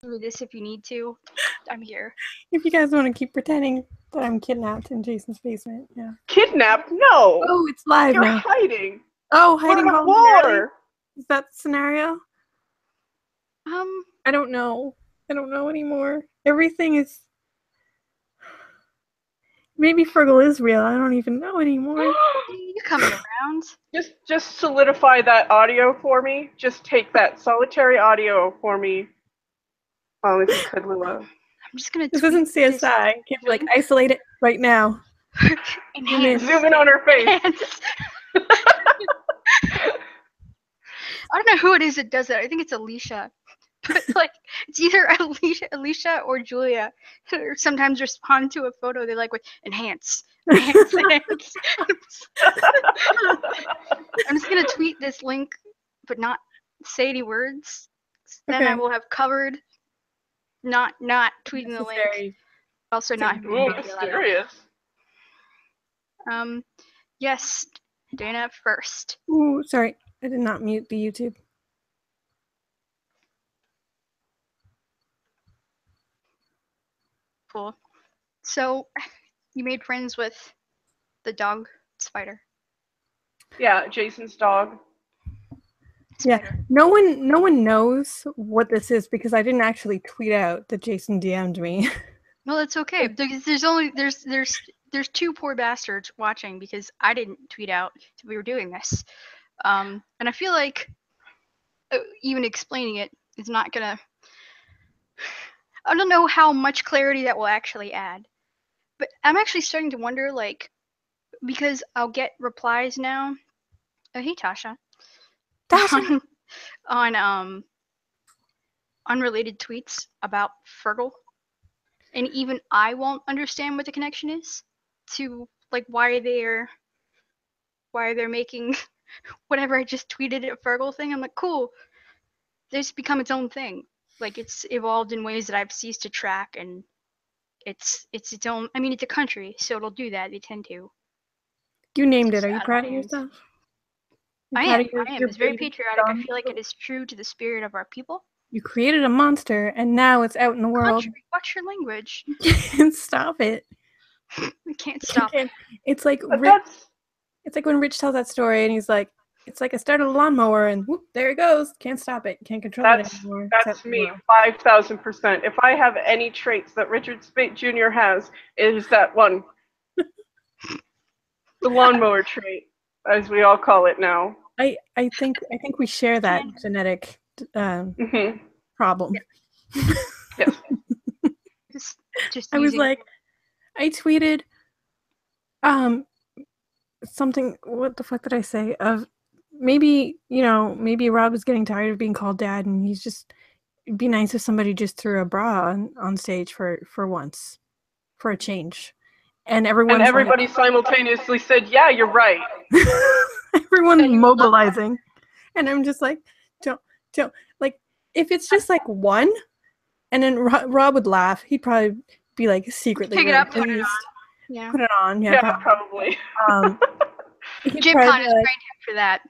do this if you need to. I'm here. If you guys want to keep pretending that I'm kidnapped in Jason's basement, yeah. Kidnapped? No. Oh, it's live You're now. hiding. Oh, We're hiding at voluntarily? war. Is that the scenario? Um, I don't know. I don't know anymore. Everything is... Maybe Fergal is real. I don't even know anymore. you're coming around. Just solidify that audio for me. Just take that solitary audio for me. If you could, Lua. I'm just gonna. This tweet isn't CSI. Can't be like, isolate it right now. Enhance. Zoom in on her face. Enhance. I don't know who it is that does that. I think it's Alicia. But like, it's either Alicia or Julia. Or sometimes respond to a photo they like with enhance. Enhance. Enhance. I'm just gonna tweet this link, but not say any words. Then I will have covered. Not tweeting the link. Also not. Ooh, mysterious. Yes, Dana first. Ooh, sorry. I did not mute the YouTube. Cool. So, you made friends with the dog spider. Yeah, Jason's dog. Spider. Yeah, no one knows what this is because I didn't actually tweet out that Jason DM'd me. Well, it's okay. There's two poor bastards watching because I didn't tweet out that we were doing this. And I feel like even explaining it is not gonna. I don't know how much clarity that will actually add, but I'm actually starting to wonder, like, because I'll get replies now. Oh, hey, Tasha. on unrelated tweets about Fergal, and even I won't understand what the connection is to like why they're making whatever I just tweeted at Fergal thing. I'm like, cool. This become its own thing. Like it's evolved in ways that I've ceased to track, and it's its own. I mean, it's a country, so it'll do that. They tend to. You named it. Are you proud of yourself? I am. It's very patriotic. I feel like it is true to the spirit of our people. You created a monster, and now it's out in the world. Country, watch your language. You can't stop it. We can't stop it. It's like it's like when Rich tells that story, and he's like, "It's like I started a lawnmower, and whoop, there it goes. Can't stop it. Can't control it anymore." That's me, 5,000%. If I have any traits that Richard Speight Jr. has, it is that one. The lawnmower trait, as we all call it now. I think we share that genetic problem. Yes. Just I was like, I tweeted something. What the fuck did I say? Of maybe Rob is getting tired of being called dad, and he's just, it'd be nice if somebody just threw a bra on stage for once, for a change. And everybody simultaneously said, "Yeah, you're right." Everyone's mobilizing, and I'm just like, don't like, if it's just like one, and then Rob would laugh. He'd probably be like secretly pick it up, put it on. Yeah, probably. JibCon has trained him for that.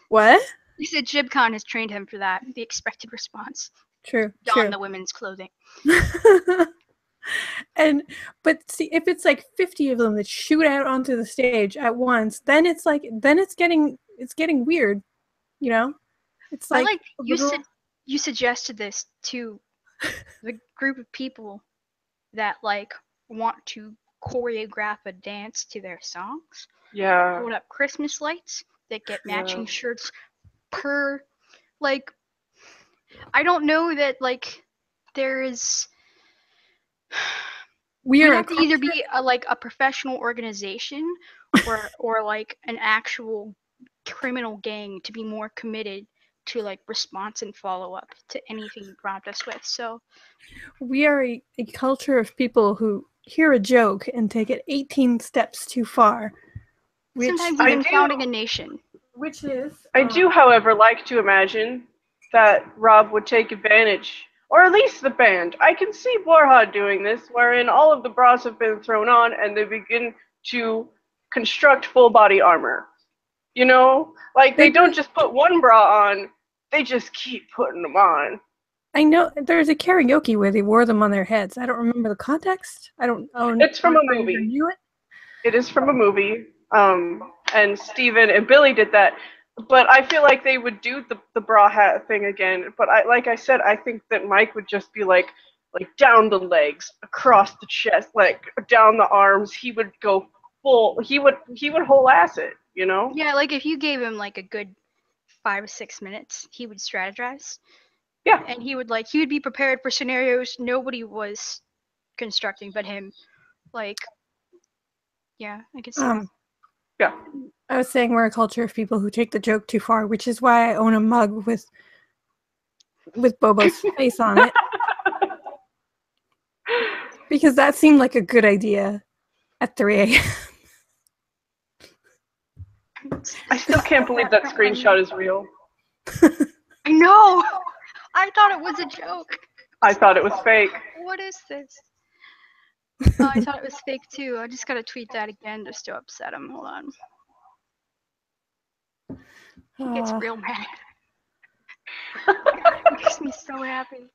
What? He said JibCon has trained him for that. The expected response. True. Don the women's clothing. But see, if it's like 50 of them that shoot out onto the stage at once, then it's getting weird, you know? It's like, you suggested this to the group of people that like want to choreograph a dance to their songs. Yeah. Hold up Christmas lights that get matching shirts per, like, I don't know that like there is. We have to either be a professional organization or like an actual criminal gang to be more committed to like response and follow up to anything you prompt us with. So we are a culture of people who hear a joke and take it 18 steps too far. Sometimes even founding a nation. Which is I do, however, like to imagine that Rob would take advantage, or at least the band. I can see Borja doing this, wherein all of the bras have been thrown on and they begin to construct full body armor. You know? Like, they don't just put one bra on, they just keep putting them on. I know there's a karaoke where they wore them on their heads. I don't remember the context. I don't. Oh, It's from a I movie. knew it. It is from a movie. And Steven and Billy did that. But I feel like they would do the bra hat thing again. But like I said, I think that Mike would just be like down the legs, across the chest, like down the arms. He would go full. He would whole ass it. You know? Yeah, like if you gave him like a good 5 or 6 minutes, he would strategize. Yeah. And he would be prepared for scenarios nobody was constructing but him. Like, yeah, I could see that. Yeah. I was saying we're a culture of people who take the joke too far, which is why I own a mug with Bobo's face on it. Because that seemed like a good idea at 3 a.m. I still can't believe that screenshot is real. I know! I thought it was a joke. I thought it was fake. What is this? Oh, I thought it was fake too. I just gotta tweet that again just to upset him. Hold on. He gets real mad. It makes me so happy.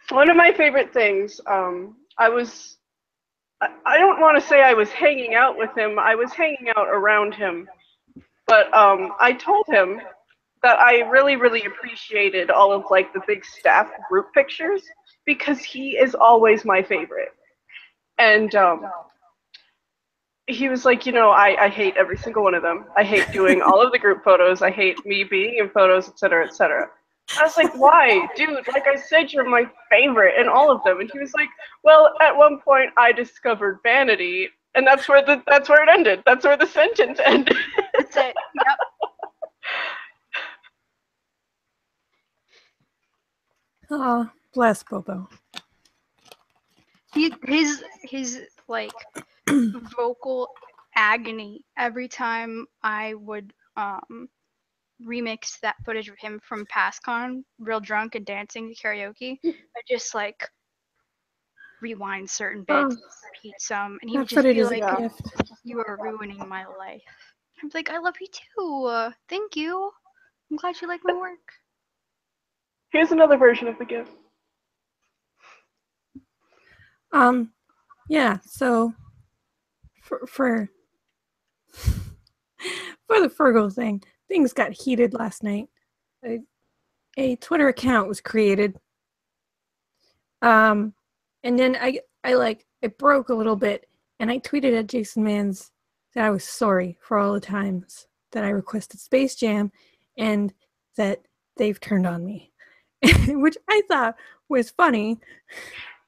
One of my favorite things, I don't want to say I was hanging out with him, I was hanging out around him, but I told him that I really, really appreciated all of like the big staff group pictures because he is always my favorite. And he was like, I hate every single one of them. I hate doing all of the group photos. I hate me being in photos, etc., etc. I was like, why? Dude, like I said, you're my favorite in all of them. And he was like, well, at one point I discovered vanity, and that's where it ended. That's where the sentence ended. That's it. Yep. Oh, bless Bobo. His like vocal agony every time I would remix that footage of him from PastCon, real drunk and dancing to karaoke. I just like rewind certain bits, repeat some, and he would just be like, "You are ruining my life." I was like, "I love you too. Thank you. I'm glad you like my work." Here's another version of the gift. Yeah, so for the Fergal thing, things got heated last night. A Twitter account was created. And then it broke a little bit, and I tweeted at Jason Mans that I was sorry for all the times that I requested Space Jam and that they've turned on me, which I thought was funny.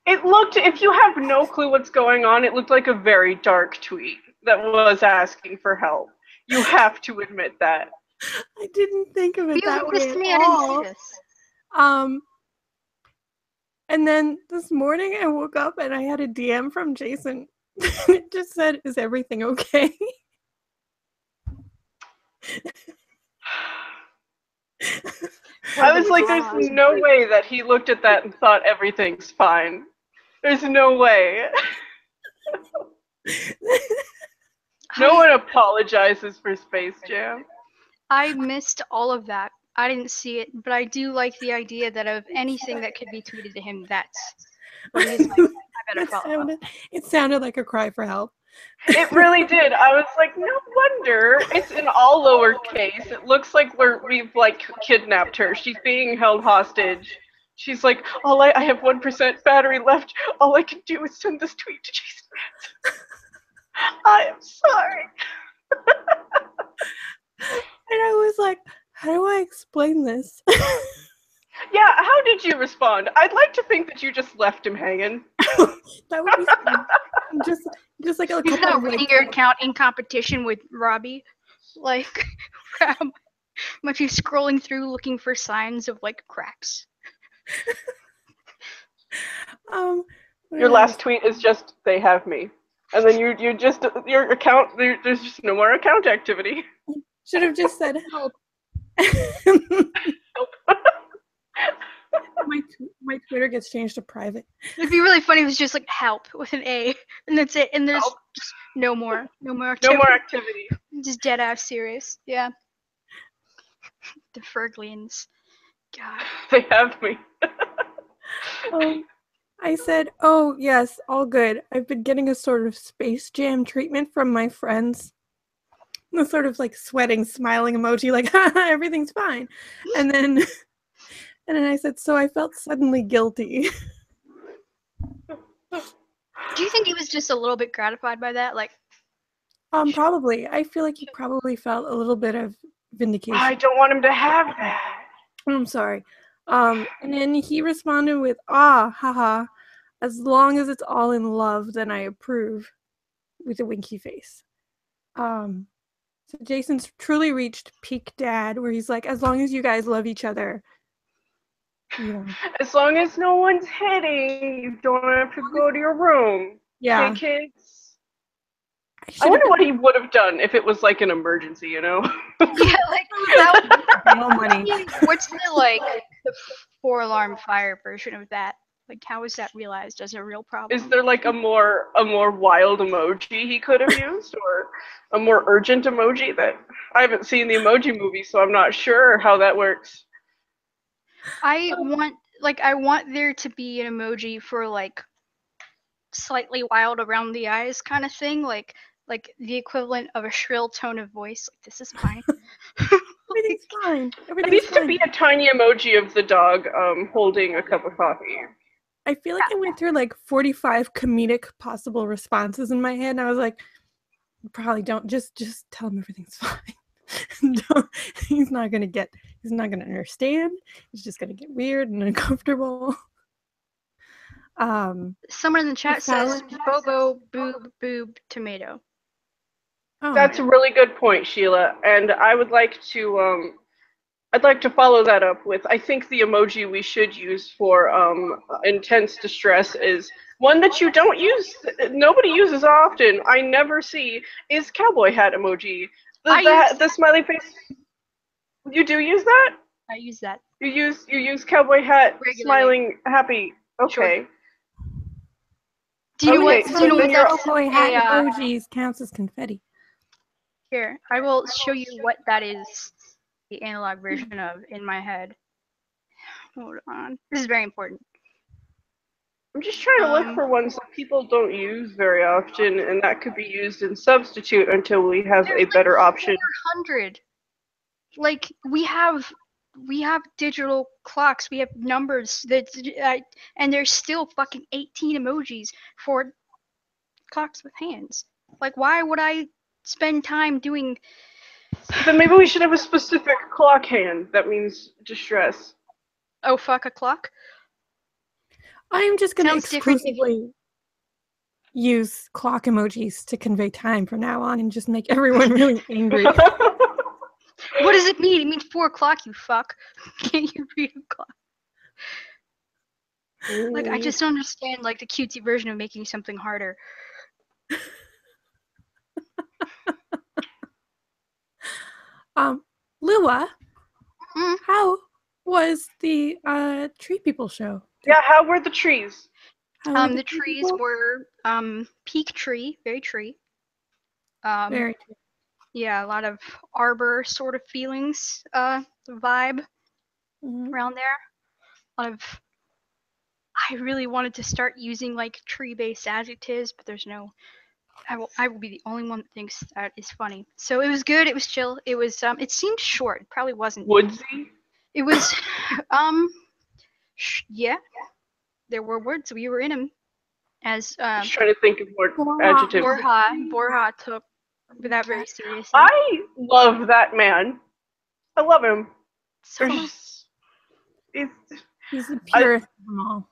It looked, if you have no clue what's going on, it looked like a very dark tweet that was asking for help. You have to admit that. I didn't think of it that way at all. I didn't see this. And then this morning I woke up and I had a DM from Jason. It just said, "Is everything okay?" I was like, there's no way that he looked at that and thought everything's fine. There's no way. No one apologizes for Space Jam. I missed all of that. I didn't see it, but I do like the idea that of anything that could be tweeted to him, that's what he's like, I better follow up. It sounded like a cry for help. It really did. I was like, no wonder. It's in all lowercase. It looks like we've like kidnapped her. She's being held hostage. She's like, I have 1% battery left. All I can do is send this tweet to Jason. I am sorry. And I was like, how do I explain this? Yeah, how did you respond? I'd like to think that you just left him hanging. That would be fun. Just like a He's not reading your account in competition with Robbie. Like, might be scrolling through looking for signs of like cracks. Your last tweet is just, "They have me," and then you just your account. There's just no more account activity. Should have just said help. My Twitter gets changed to private. It'd be really funny if it was just like help with an A, and that's it. And there's just no more activity. No more activity. Just dead ass serious. Yeah. The Ferglians. God. They have me. I said, "Oh yes, all good. I've been getting a sort of Space Jam treatment from my friends." The sort of like sweating, smiling emoji, like everything's fine. And then I said, "So I felt suddenly guilty." Do you think he was just a little bit gratified by that? Like, Probably. I feel like he probably felt a little bit of vindication. I don't want him to have that. I'm sorry. And then he responded with, "Ah, haha. As long as it's all in love, then I approve," with a winky face. So Jason's truly reached peak dad, where he's like, as long as you guys love each other, you know. As long as no one's hitting, you don't have to go to your room. Yeah. Okay, kids? I I wonder what he would have done if it was like an emergency, you know? yeah, like that. no money. What's the 4-alarm fire version of that? Like, how is that realized as a real problem? Is there like a more wild emoji he could have used, or a more urgent emoji that I haven't seen the Emoji Movie, so I'm not sure how that works. I want there to be an emoji for like slightly wild around the eyes kind of thing, like the equivalent of a shrill tone of voice. Like, this is fine. Everything's fine. There Everything's needs fine. to be a tiny emoji of the dog holding a cup of coffee. I feel like I went through like 45 comedic possible responses in my head, and I was like, probably don't just tell him everything's fine. He's not gonna understand. He's just gonna get weird and uncomfortable. Someone in the chat says Bobo boob boob tomato. Oh. That's a really good point, Sheila, and I would like to I'd like to follow that up with, I think the emoji we should use for intense distress is one that you don't use, nobody uses often, I never see, is cowboy hat emoji. The smiley face. You do use that? I use that. You use cowboy hat, regularly. smiling, happy. Okay. Sure. Do you know what? Okay, Do you know so what then that's? Cowboy hat emojis counts as confetti. Here, I will show you what that is. The analog version of in my head. Hold on. This is very important. I'm just trying to look for ones that people don't use very often, and that could be used in substitute until we have a better option. 400. Like, we have digital clocks. We have numbers that, and there's still fucking 18 emojis for clocks with hands. Like, why would I spend time doing? Then maybe we should have a specific clock hand that means distress. Oh, fuck a clock. I am just going to exclusively use clock emojis to convey time from now on and just make everyone really angry. What does it mean? It means 4 o'clock, you fuck. Can't you read a clock? Like, I just don't understand, like, the cutesy version of making something harder. Lua, how was the Tree People show? Yeah, how were the trees? The trees were peak tree, very tree. Very tree. Yeah, a lot of arbor sort of feelings, vibe around there. A lot of. I really wanted to start using like tree-based adjectives, but there's no. I will be the only one that thinks that is funny. So it was good. It was chill. It was. It seemed short. It probably wasn't. Woodsy. It was. Yeah. There were words. We were in them. As. Just trying to think of more adjectives. Borja took that very seriously. I love that man. I love him. So he's the purest of them all.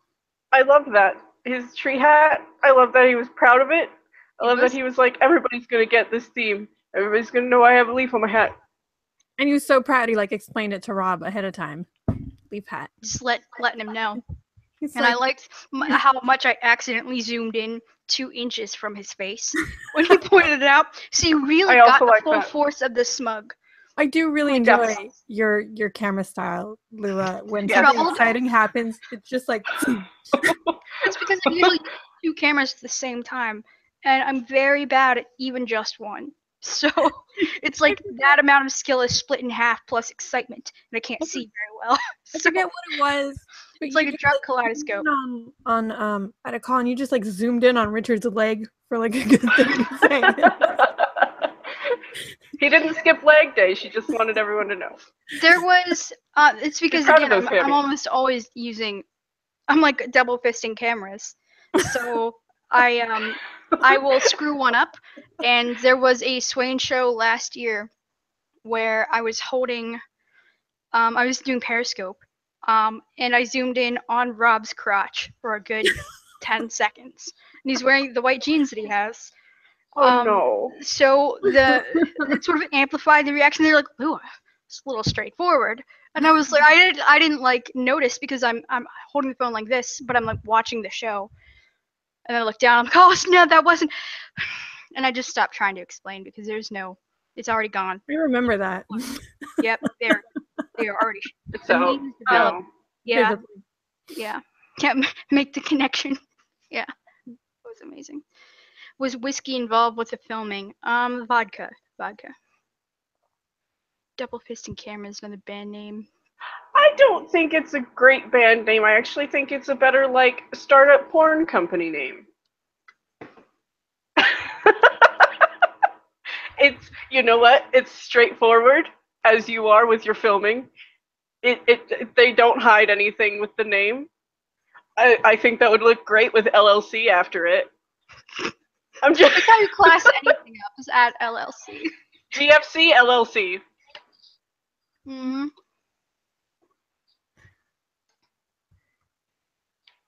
I love that. His tree hat, I love that he was proud of it. I love that he was like, everybody's going to get this theme. Everybody's going to know I have a leaf on my hat. And he was so proud he like explained it to Rob ahead of time. Leaf hat. Just letting him know. He's and like, I liked how much I accidentally zoomed in 2 inches from his face when he pointed it out. So you really got the full force of the smug. I do really enjoy your camera style, Lua. When something exciting happens, it's just like. It's because I usually use 2 cameras at the same time, and I'm very bad at even just one. So it's like that amount of skill is split in half plus excitement, and I can't see very well. I forget what it was. It's like a drug kaleidoscope. On at a con, you just like zoomed in on Richard's leg for like a good 30 seconds. He didn't skip leg day. She just wanted everyone to know. There was. It's because proud of again, those I'm Sammy. almost always using. I'm like double fisting cameras, so I will screw one up. And there was a Swain show last year where I was holding. I was doing Periscope, and I zoomed in on Rob's crotch for a good 10 seconds. And he's wearing the white jeans that he has. Oh no. So it sort of amplified the reaction. They're like, "Ooh, it's a little straightforward." And I was like, I didn't like notice because I'm holding the phone like this, but I'm like watching the show. And I look down. I'm like, "Oh no, that wasn't." And I just stopped trying to explain because it's already gone. We remember that. Yep, they are already. It's The out. memes developed. Yeah, Vividly. yeah. Can't make the connection. Yeah, it was amazing. Was whiskey involved with the filming? Vodka. Double Fisting Camera is another band name. I don't think it's a great band name. I actually think it's a better like startup porn company name. It's, you know what? It's straightforward as you are with your filming. They don't hide anything with the name. I think that would look great with LLC after it. I'm just That's how you class anything up is at LLC. DFC LLC. Mm-hmm.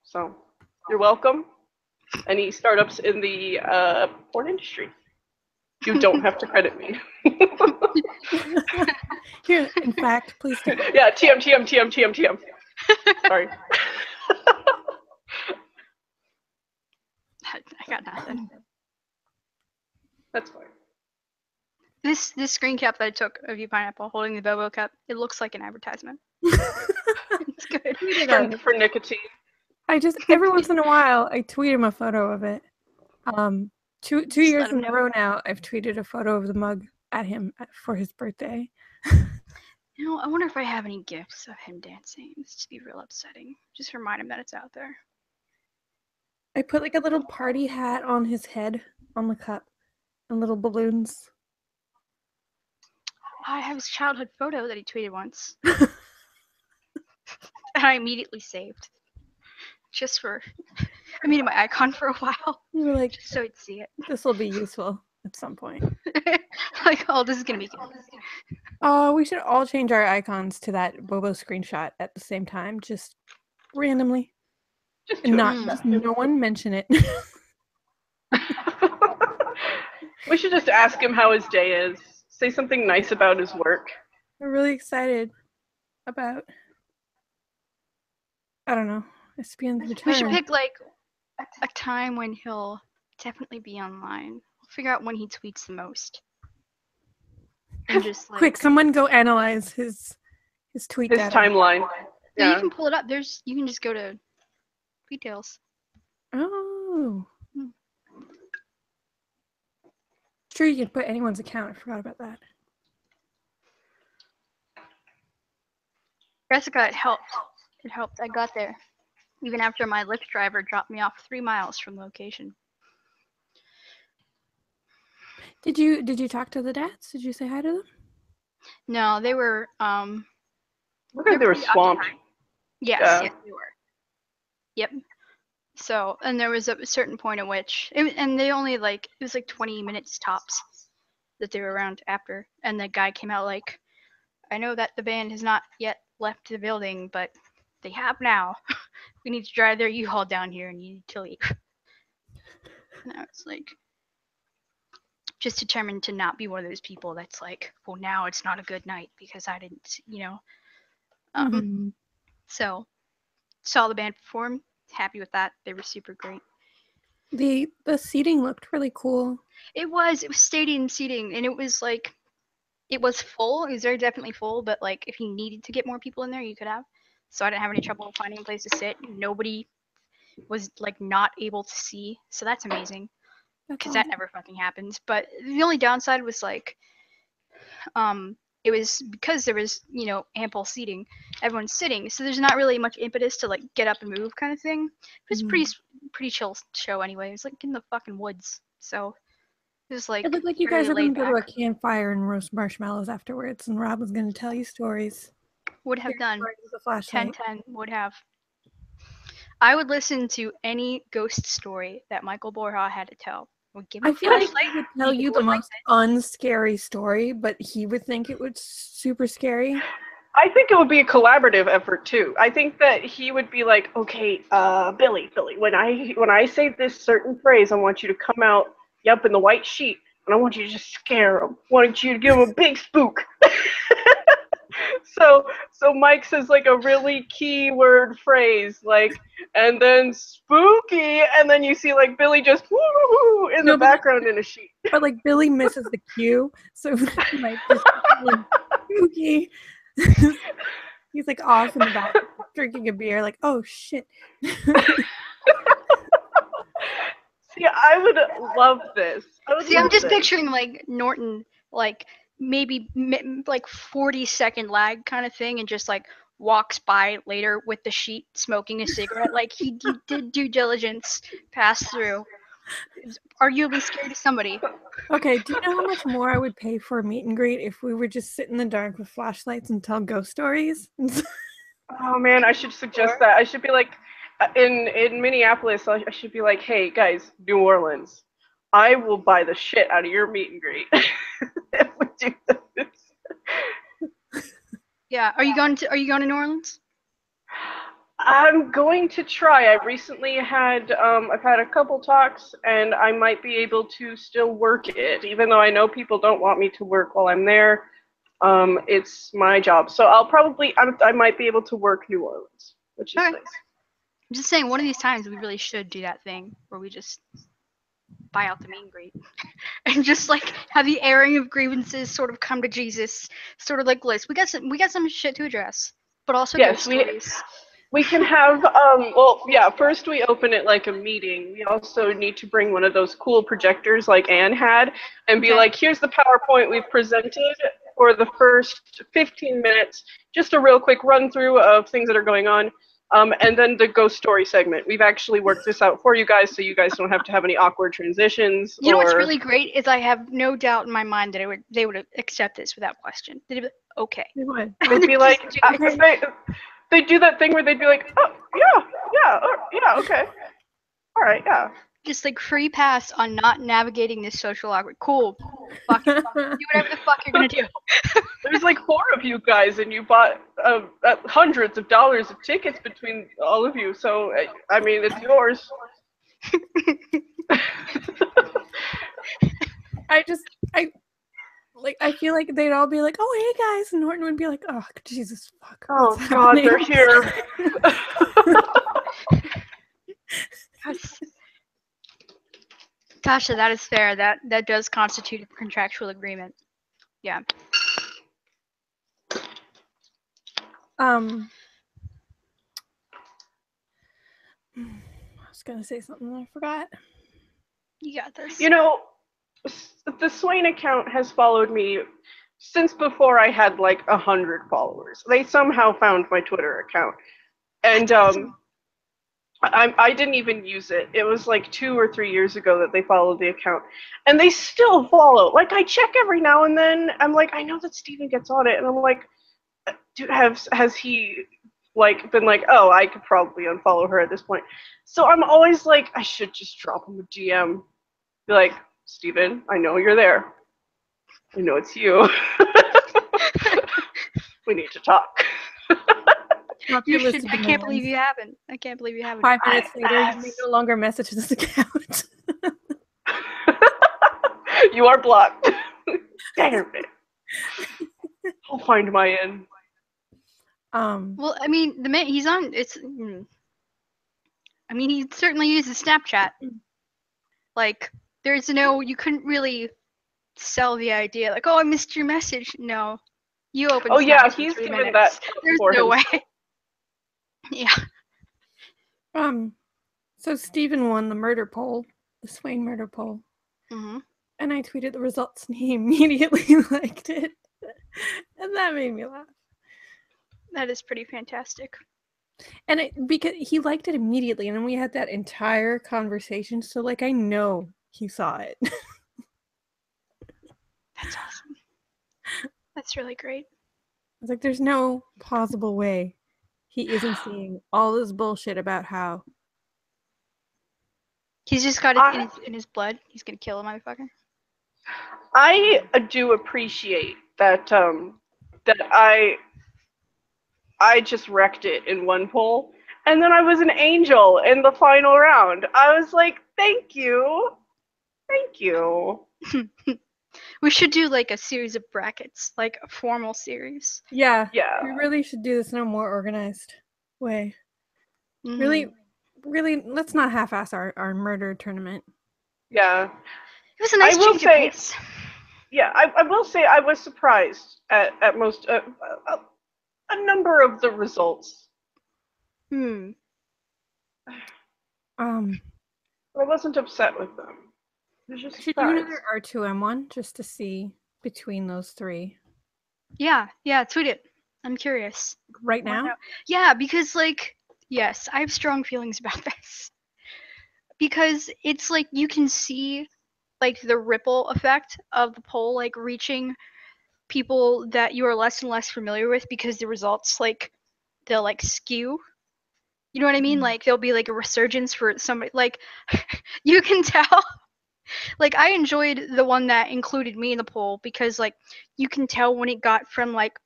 So you're welcome. Any startups in the porn industry? You don't have to credit me. Here, in fact, please do. Yeah, TM. Sorry. I got nothing. That's fine. This screen cap that I took of you, Pineapple, holding the Bobo cup, it looks like an advertisement. It's good. For nicotine. I just every once in a while I tweet him a photo of it. Two years in a row now, I've tweeted a photo of the mug at him for his birthday. You know, I wonder if I have any gifs of him dancing. This would be real upsetting. Just remind him that it's out there. I put like a little party hat on his head on the cup and little balloons. I have his childhood photo that he tweeted once. And I immediately saved. Just for, I made it my icon for a while. You were like, just so he'd see it. This will be useful at some point. Like, oh, this is going to be good. Oh, we should all change our icons to that Bobo screenshot at the same time, just randomly. Just no one mention it. We should just ask him how his day is. Say something nice about his work. We're really excited about, I don't know, SPN's return. We should pick like a time when he'll definitely be online. We'll figure out when he tweets the most. And just like quick, someone go analyze his tweet his data. timeline. Yeah. Yeah. You can pull it up. You can just go to details. Oh. Sure, you can put anyone's account. I forgot about that. Jessica, it helped. It helped. I got there. Even after my Lyft driver dropped me off 3 miles from the location. Did you talk to the dads? Did you say hi to them? No, they were Look like they were swamped. Yes, yes, they were. Yep. So, and there was a certain point at which, and they only it was like 20 minutes tops that they were around after, and the guy came out like, I know that the band has not yet left the building, but they have now. We need to drive their U-Haul down here and you need to leave. And I was like, just determined to not be one of those people that's like, well, now it's not a good night because I didn't, So, saw the band perform. Happy with that. They were super great. The seating looked really cool. It was stadium seating, and it was full. It was very definitely full, but like if you needed to get more people in there, you could have. So I didn't have any trouble finding a place to sit. Nobody was like not able to see, so that's amazing. Because that never fucking happens. But the only downside was like, it was because there was, ample seating. Everyone's sitting, so there's not really much impetus to like get up and move kind of thing. It was pretty chill show anyway. It was like in the fucking woods, so it was like It looked like you very guys were going laid to go to a back. campfire and roast marshmallows afterwards, and Rob was going to tell you stories. Would have done. With a flashlight. 10/10 would have. I would listen to any ghost story that Michael Borja had to tell. Would give me I a feel like flashlight. he would tell you the most unscary story, but he would think it was super scary. I think it would be a collaborative effort too. I think that he would be like, okay, Billy, when I say this certain phrase, I want you to come out, in the white sheet, and I want you to just scare him. I want you to give him a big spook. So Mike says like a really keyword phrase, like, and then spooky, and then you see like Billy just woo in the background in a sheet. But like Billy misses the cue, so Mike just like spooky. He's like off in the back drinking a beer, like, oh shit. See, I would love this. I'm just picturing like Norton, like maybe like 40-second lag kind of thing, and just like walks by later with the sheet smoking a cigarette. Like he did due diligence, pass through. Arguably scared of somebody. Okay, do you know how much more I would pay for a meet and greet if we were just sit in the dark with flashlights and tell ghost stories? Oh man, I should suggest that. I should be like, in Minneapolis, I should be like, hey guys, New Orleans, I will buy the shit out of your meet and greet if we do this. Yeah, are you going to New Orleans? I'm going to try. I recently had I've had a couple talks, and I might be able to still work it, even though I know people don't want me to work while I'm there. It's my job, so I might be able to work New Orleans, which is nice. I'm just saying, one of these times we really should do that thing where we just buy out the meet and greet and just like have the airing of grievances sort of come to Jesus, sort of like list. We got some shit to address, but also yes, we can have first we open it like a meeting. We also need to bring one of those cool projectors like Anne had and be like, here's the PowerPoint we've presented for the first 15 minutes, just a real quick run through of things that are going on. And then the ghost story segment. We've actually worked this out for you guys, so you guys don't have to have any awkward transitions. You know what's really great is I have no doubt in my mind that they would accept this without question. They'd be like, okay. They would. They'd be like, they'd do that thing where they'd be like, oh yeah, okay, all right, yeah. Just like free pass on not navigating this social awkward. Cool. Fuck it. Do whatever the fuck you're gonna do. There's like 4 of you guys, and you bought hundreds of dollars of tickets between all of you. So I mean, it's yours. I feel like they'd all be like, oh hey guys, and Norton would be like, oh Jesus fuck. Oh God, they're here. Tasha, that is fair. That does constitute a contractual agreement. Yeah. I was gonna say something and I forgot. You got this. You know, the Swain account has followed me since before I had like 100 followers. They somehow found my Twitter account, and I didn't even use it. It was like 2 or 3 years ago that they followed the account, and they still follow. Like I check every now and then. I'm like, I know that Steven gets on it, and I'm like, dude, has he like been like, oh, I could probably unfollow her at this point. So I'm always like, I should just drop him a DM, be like, Steven, I know you're there. I know it's you. We need to talk. You should. I can't believe you haven't. 5 minutes later, you may no longer message this account. You are blocked. Damn it. I'll find my end. Well, I mean, the man he's on. I mean, he certainly uses Snapchat. Like, there's no. You couldn't really sell the idea. Like, oh, I missed your message. No, you opened. Oh Snapchat yeah, for he's 3 given minutes. that. There's no way. Yeah. So Steven won the murder poll, the Swain murder poll. Mm-hmm. And I tweeted the results and he immediately liked it. And that made me laugh. That is pretty fantastic. And because he liked it immediately, and then we had that entire conversation. So, like, I know he saw it. That's awesome. That's really great. It's like there's no possible way he isn't seeing all this bullshit about how He's just got it in his blood. He's gonna kill a motherfucker. I do appreciate that that I just wrecked it in one poll, and then I was an angel in the final round. I was like, thank you. We should do like a series of brackets, like a formal series. Yeah. Yeah. We really should do this in a more organized way. Mhm. Really, let's not half-ass our murder tournament. Yeah. It was a nice change of pace. Yeah, I will say I was surprised at most a number of the results. I wasn't upset with them. I was just Should do surprised. another R2M one just to see between those three. Yeah, tweet it. I'm curious. Right now? Yeah, because like, yes, I have strong feelings about this. Because it's like you can see like the ripple effect of the poll like reaching people that you are less and less familiar with because the results like they'll like skew. You know what I mean? Like there'll be like a resurgence for somebody like you can tell. Like I enjoyed the one that included me in the poll because like you can tell when it got from like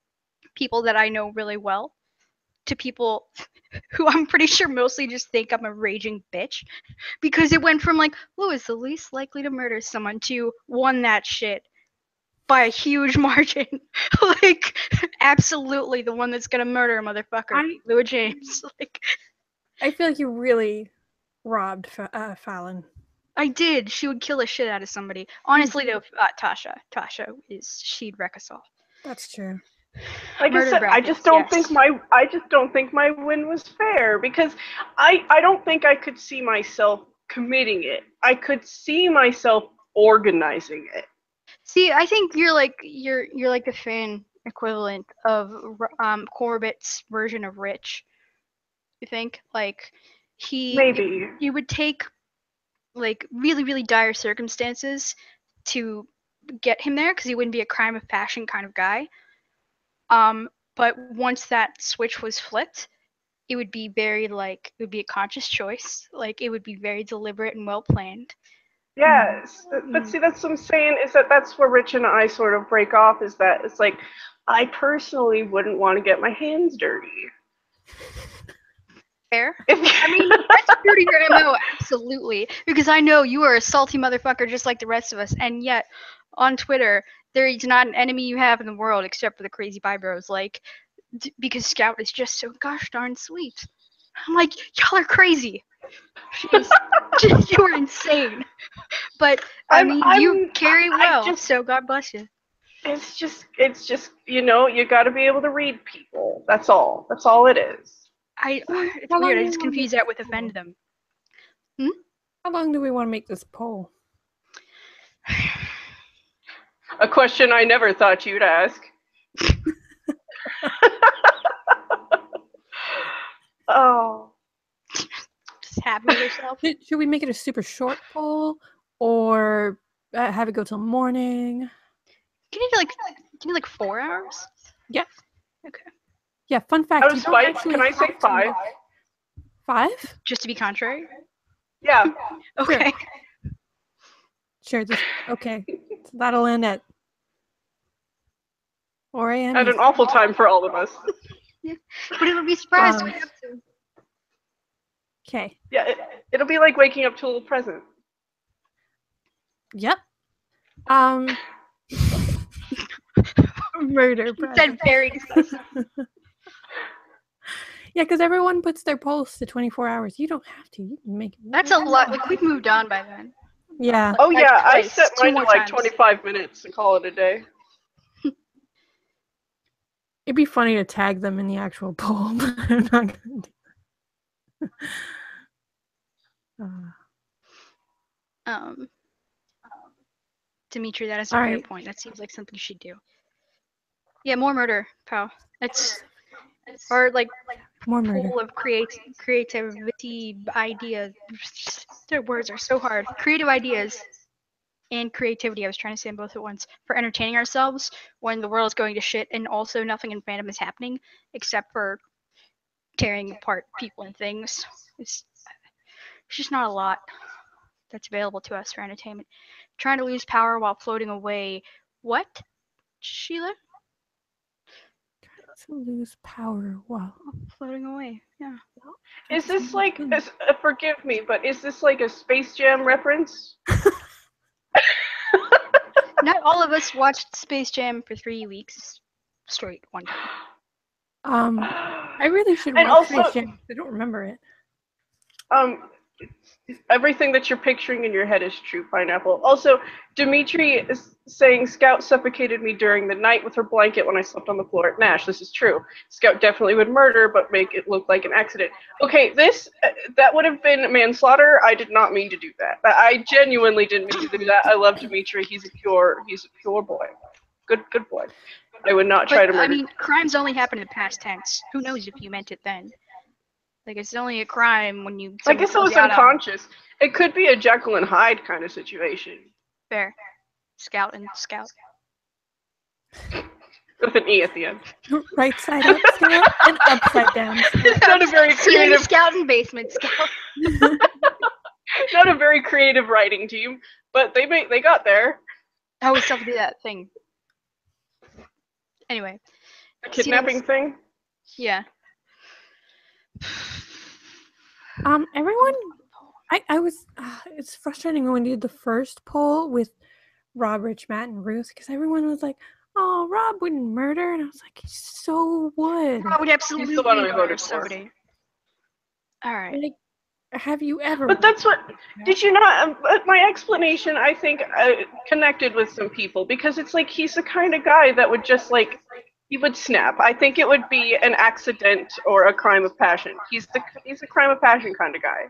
people that I know really well to people who I'm pretty sure mostly just think I'm a raging bitch because it went from like Lou is the least likely to murder someone to won that shit by a huge margin. Like absolutely the one that's gonna murder a motherfucker, Lou James. Like I feel like you really robbed Fallon. I did. She would kill the shit out of somebody. Honestly, though, Tasha she'd wreck us all. That's true. Like Murder I said, brackets, I just don't think my win was fair because I don't think I could see myself committing it. I could see myself organizing it. See, I think you're like the fan equivalent of Corbett's version of Rich. You think like Maybe. he would take like really really dire circumstances to get him there because he wouldn't be a crime of passion kind of guy. But once that switch was flipped, it would be very like it would be a conscious choice. Like it would be very deliberate and well planned. Yes, but see, that's what I'm saying is that's where Rich and I sort of break off. Is that it's like I personally wouldn't want to get my hands dirty. Fair. I mean, that's true to your MO, absolutely. Because I know you are a salty motherfucker just like the rest of us, and yet on Twitter, there is not an enemy you have in the world except for the crazy bros. Like, because Scout is just so gosh darn sweet. I'm like, y'all are crazy. Jeez, you are insane. But I mean, you carry well, so God bless you. It's just you got to be able to read people. That's all. That's all it is. It's weird. I just confuse that with offend them. How long do we want to make this poll? A question I never thought you'd ask. Oh. Just happy with yourself. Should we make it a super short poll or have it go till morning? Can you like 4 hours? Yeah. Okay. Yeah, fun fact. I was can I say 5? 5? Just to be contrary? Yeah. Okay. Sure. Okay. So that'll end at 4 a.m. At an awful time for all of us. Yeah. But it'll be surprised we have to. Okay. Yeah, it'll be like waking up to a little present. Yep. Murder present. Said very disgusting. Yeah, because everyone puts their polls to 24 hours. You don't have to. You can make it. That's a lot. Like we've moved on by then. Yeah. Oh yeah, I twice, set 2 mine more to like times. 25 minutes and call it a day. It'd be funny to tag them in the actual poll, but I'm not going to do Dimitri, that is a fair point. That seems like something you should do. Yeah, more murder, pal. It's or like More murder. pool of creativity ideas. Their words are so hard. Creative ideas and creativity. I was trying to say them both at once for entertaining ourselves when the world is going to shit, and also nothing in fandom is happening except for tearing apart people and things. It's just not a lot that's available to us for entertainment. Trying to lose power while floating away. What, Sheila? To lose power. Wow. Floating away. Yeah. Is this like, forgive me, but is this like a Space Jam reference? Not all of us watched Space Jam for 3 weeks straight one time. I really should And watch also- Space Jam. I don't remember it. Everything that you're picturing in your head is true, Pineapple. Also, Dimitri is saying Scout suffocated me during the night with her blanket when I slept on the floor at Nash. This is true. Scout definitely would murder, but make it look like an accident. Okay, that would have been manslaughter. I did not mean to do that. I genuinely didn't mean to do that. I love Dimitri. He's a pure boy. Good boy. I would not try to murder. I mean, crimes only happen in the past tense. Who knows if you meant it then? Like, it's only a crime when you. I guess it was unconscious. It could be a Jekyll and Hyde kind of situation. Fair. Scout and Scout. With an E at the end. Right side up Scout and upside down Scout. Not a very creative. Scout and basement Scout. Not a very creative writing team, but they got there. I always have to do that thing. Anyway. The kidnapping thing. Yeah. Everyone, I was, it's frustrating when we did the first poll with Rob, Rich, Matt, and Ruth, because everyone was like, oh, Rob wouldn't murder, and I was like, he so would. I would absolutely He's the one I murder voted for. somebody. Alright. Like, have you ever? But that's what, did you not, my explanation, I think, connected with some people, because it's like, he's the kind of guy that would just, like, he would snap. I think it would be an accident or a crime of passion. He's a crime of passion kind of guy.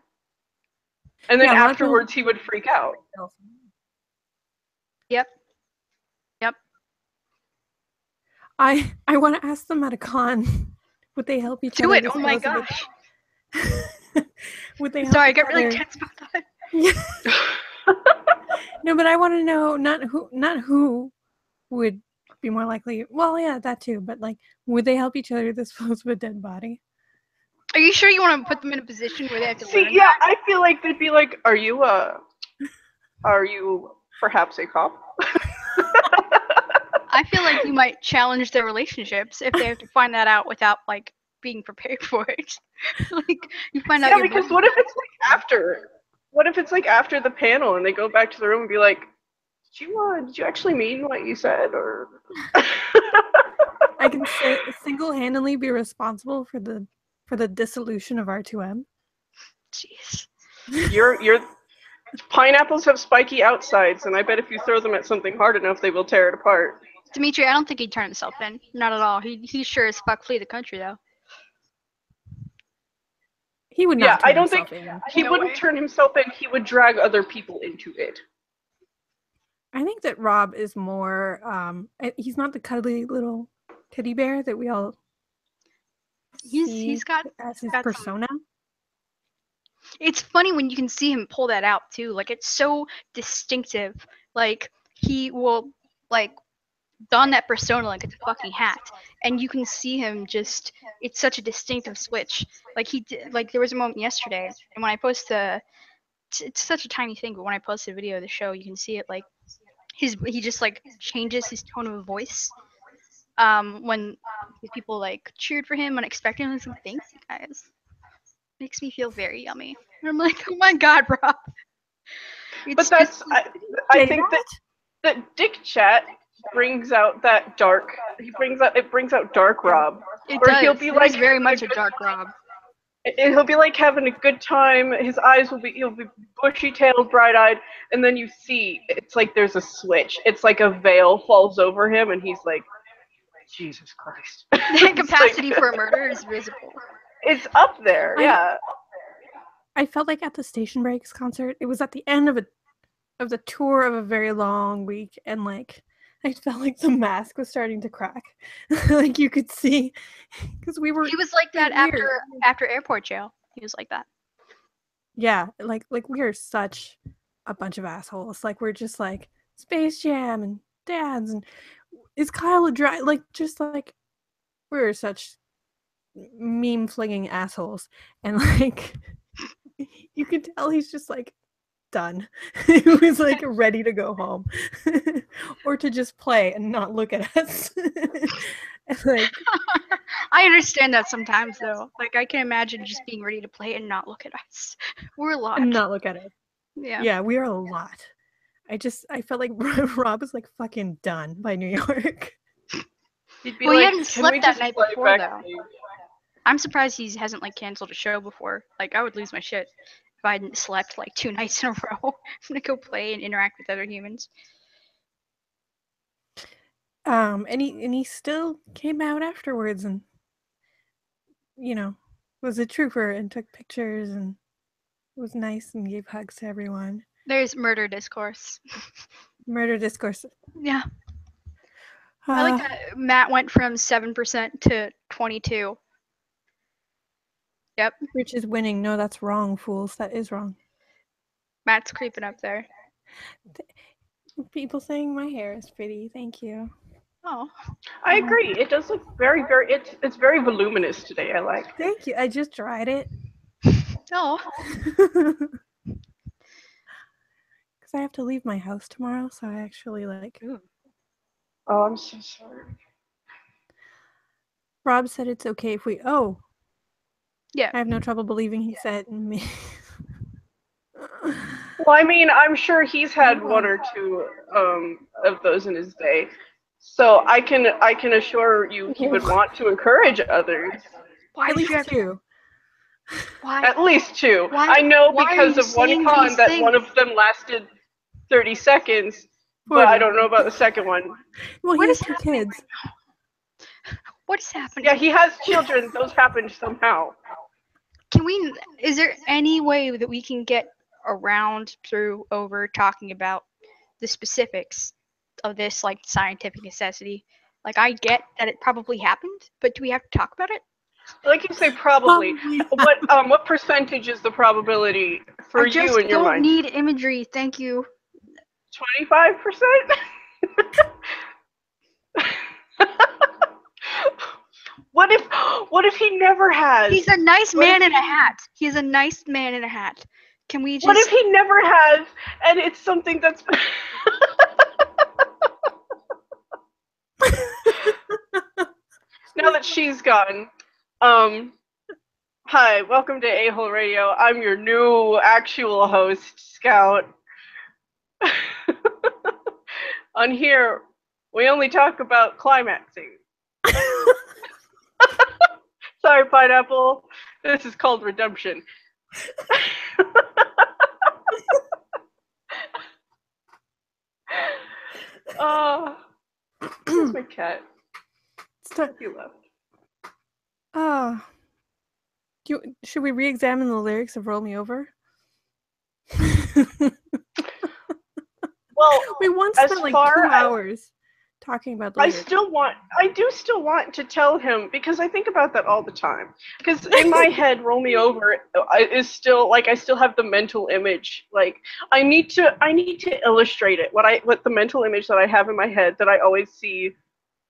And then afterwards, he would freak out. Yep. I want to ask them at a con. Would they help each other? Do it! Oh my gosh! Would they help Sorry, I each got really other? tense about that. No, but I want to know not who would be more likely. Well, yeah, that too. But like, would they help each other dispose of a dead body? Are you sure you want to put them in a position where they have to See, learn yeah, that? I feel like they'd be like, are you perhaps a cop? I feel like you might challenge their relationships if they have to find that out without like being prepared for it. Like you find out. Yeah, because what if it's like after? What if it's like after the panel and they go back to the room and be like, did you actually mean what you said, or? I can say single-handedly be responsible for the dissolution of R2M. Jeez. You're pineapples have spiky outsides, and I bet if you throw them at something hard enough, they will tear it apart. Dimitri, I don't think he'd turn himself in. Not at all. He sure as fuck flee the country though. He would not. Yeah, turn I don't himself think in. he No wouldn't way. turn himself in. He would drag other people into it. I think that Rob is more. He's not the cuddly little teddy bear that we all. He's got as his got some- persona. It's funny when you can see him pull that out too. Like it's so distinctive. Like he will like don that persona like it's a fucking hat, and you can see him just. It's such a distinctive switch. Like he did. Like there was a moment yesterday, and when I post it's such a tiny thing, but when I post a video of the show, you can see it. Like he just like changes his tone of voice. When people like cheered for him unexpectedly, I was like, thanks you guys. Makes me feel very yummy. And I'm like, oh my god, Rob. But that's I think that Dick Chat brings out that dark. It brings out dark Rob. It Or does. he'll be It like is very much a dark Rob. And he'll be like having a good time. His eyes he'll be bushy-tailed, bright-eyed, and then you see it's like there's a switch. It's like a veil falls over him, and he's like, Jesus Christ. The capacity for murder is visible. It's up there, yeah. I felt like at the Station Breaks concert, it was at the end of the tour of a very long week, and like I felt like the mask was starting to crack. Like you could see, because we were. He was like that weird. after airport jail. He was like that. Yeah, like we are such a bunch of assholes. Like we're just like Space Jam and dads and is Kyle a dry like just like we're such meme flinging assholes. And like you could tell he's just like done. He was like ready to go home. Or to just play and not look at us. And, like I understand that sometimes though. Like I can imagine just being ready to play and not look at us. We're a lot. and not look at it. Yeah. Yeah, we are a lot. I felt like Rob was like fucking done by New York. He'd be Well, he like, hadn't "Can we slept that just night play before, though. backstage?" I'm surprised he hasn't like canceled a show before. Like I would lose my shit if I hadn't slept like 2 nights in a row. I'm gonna go play and interact with other humans. And he still came out afterwards and was a trooper and took pictures and was nice and gave hugs to everyone. There's murder discourse. Murder discourse. Yeah. I like that Matt went from 7% to 22. Yep. Rich is winning. No, that's wrong, fools. That is wrong. Matt's creeping up there. People saying my hair is pretty. Thank you. Oh. I agree. It does look very, very. It's very voluminous today. I like. Thank you. I just dried it. Oh. Because I have to leave my house tomorrow, so I actually like. Ooh. Oh, I'm so sorry. Rob said it's okay if we. Oh. Yeah. I have no trouble believing he said me. Well, I mean, I'm sure he's had one or two of those in his day, so I can assure you he would want to encourage others. Why At did least you have to? two. Why? At least two. Why- I know why are because you of one saying con these that things? one of them lasted 30 seconds, but I don't know about the second one. Well, What he has is 2 happening kids. What is happening? Yeah, he has children. Those happened somehow. Is there any way that we can get around through over talking about the specifics of this like scientific necessity? Like I get that it probably happened, but do we have to talk about it? Like you say, probably. What percentage is the probability for I just you in your don't mind? need imagery, thank you. 25%? What if he never has? He's a nice What if man in a he- hat. He's a nice man in a hat. Can we just What if he never has and it's something that's Now that she's gone, hi, welcome to A-Hole Radio. I'm your new actual host, Scout. On here, we only talk about climaxing. Sorry, Pineapple. This is called redemption. Where's my cat? He left. Should we re-examine the lyrics of "Roll Me Over"? Well, we once as spent like far 2 as- hours talking about the I lyrics. do still want to tell him, because I think about that all the time. Because in my head, "Roll Me Over" is still like, I still have the mental image. Like I need to illustrate it. What the mental image that I have in my head that I always see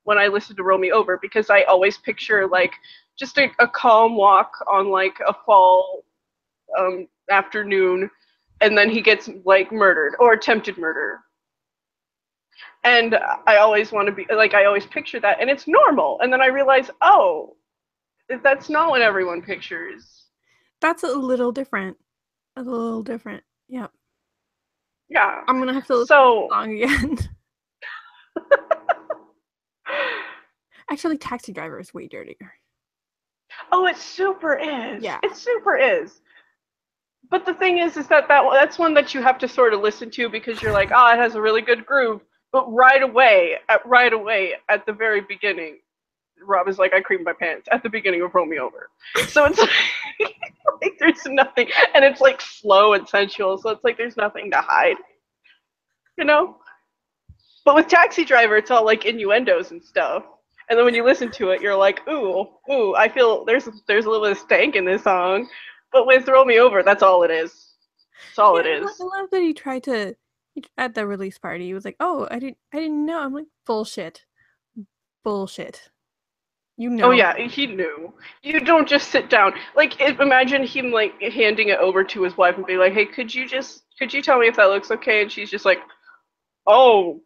when I listen to "Roll Me Over," because I always picture like just a calm walk on like a fall afternoon, and then he gets like murdered or attempted murder. And I always want to be like, I always picture that, and it's normal. And then I realize, oh, that's not what everyone pictures. That's a little different. A little different. Yep. Yeah. I'm gonna have to listen So, long again. Actually, Taxi Driver is way dirtier. oh, it super is. Yeah. It super is. But the thing is that's one that you have to sort of listen to, because you're like, oh, it has a really good groove. But right away, at the very beginning, Rob is like, I creamed my pants at the beginning of "Roll Me Over." So it's like there's nothing, and it's like slow and sensual, so it's like there's nothing to hide. You know? But with Taxi Driver, it's all like innuendos and stuff. And then when you listen to it, you're like, ooh, I feel there's a little bit of stank in this song. But with Throw Me Over, that's all it is. That's all it is. I love that he tried to at the release party. He was like, "Oh, I didn't know." I'm like, "Bullshit, bullshit." You know. Oh yeah, he knew. You don't just sit down. Like, imagine him like handing it over to his wife and be like, "Hey, could you tell me if that looks okay?" And she's just like, "Oh,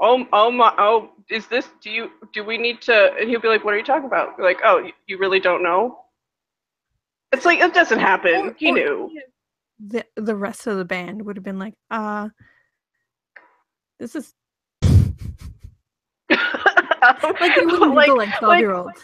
oh, is this? Do we need to?" And he'll be like, "What are you talking about?" You're like, "Oh, you really don't know." It's like it doesn't happen. He knew. The rest of the band would have been like, this is like they wouldn't be like 12-year-olds.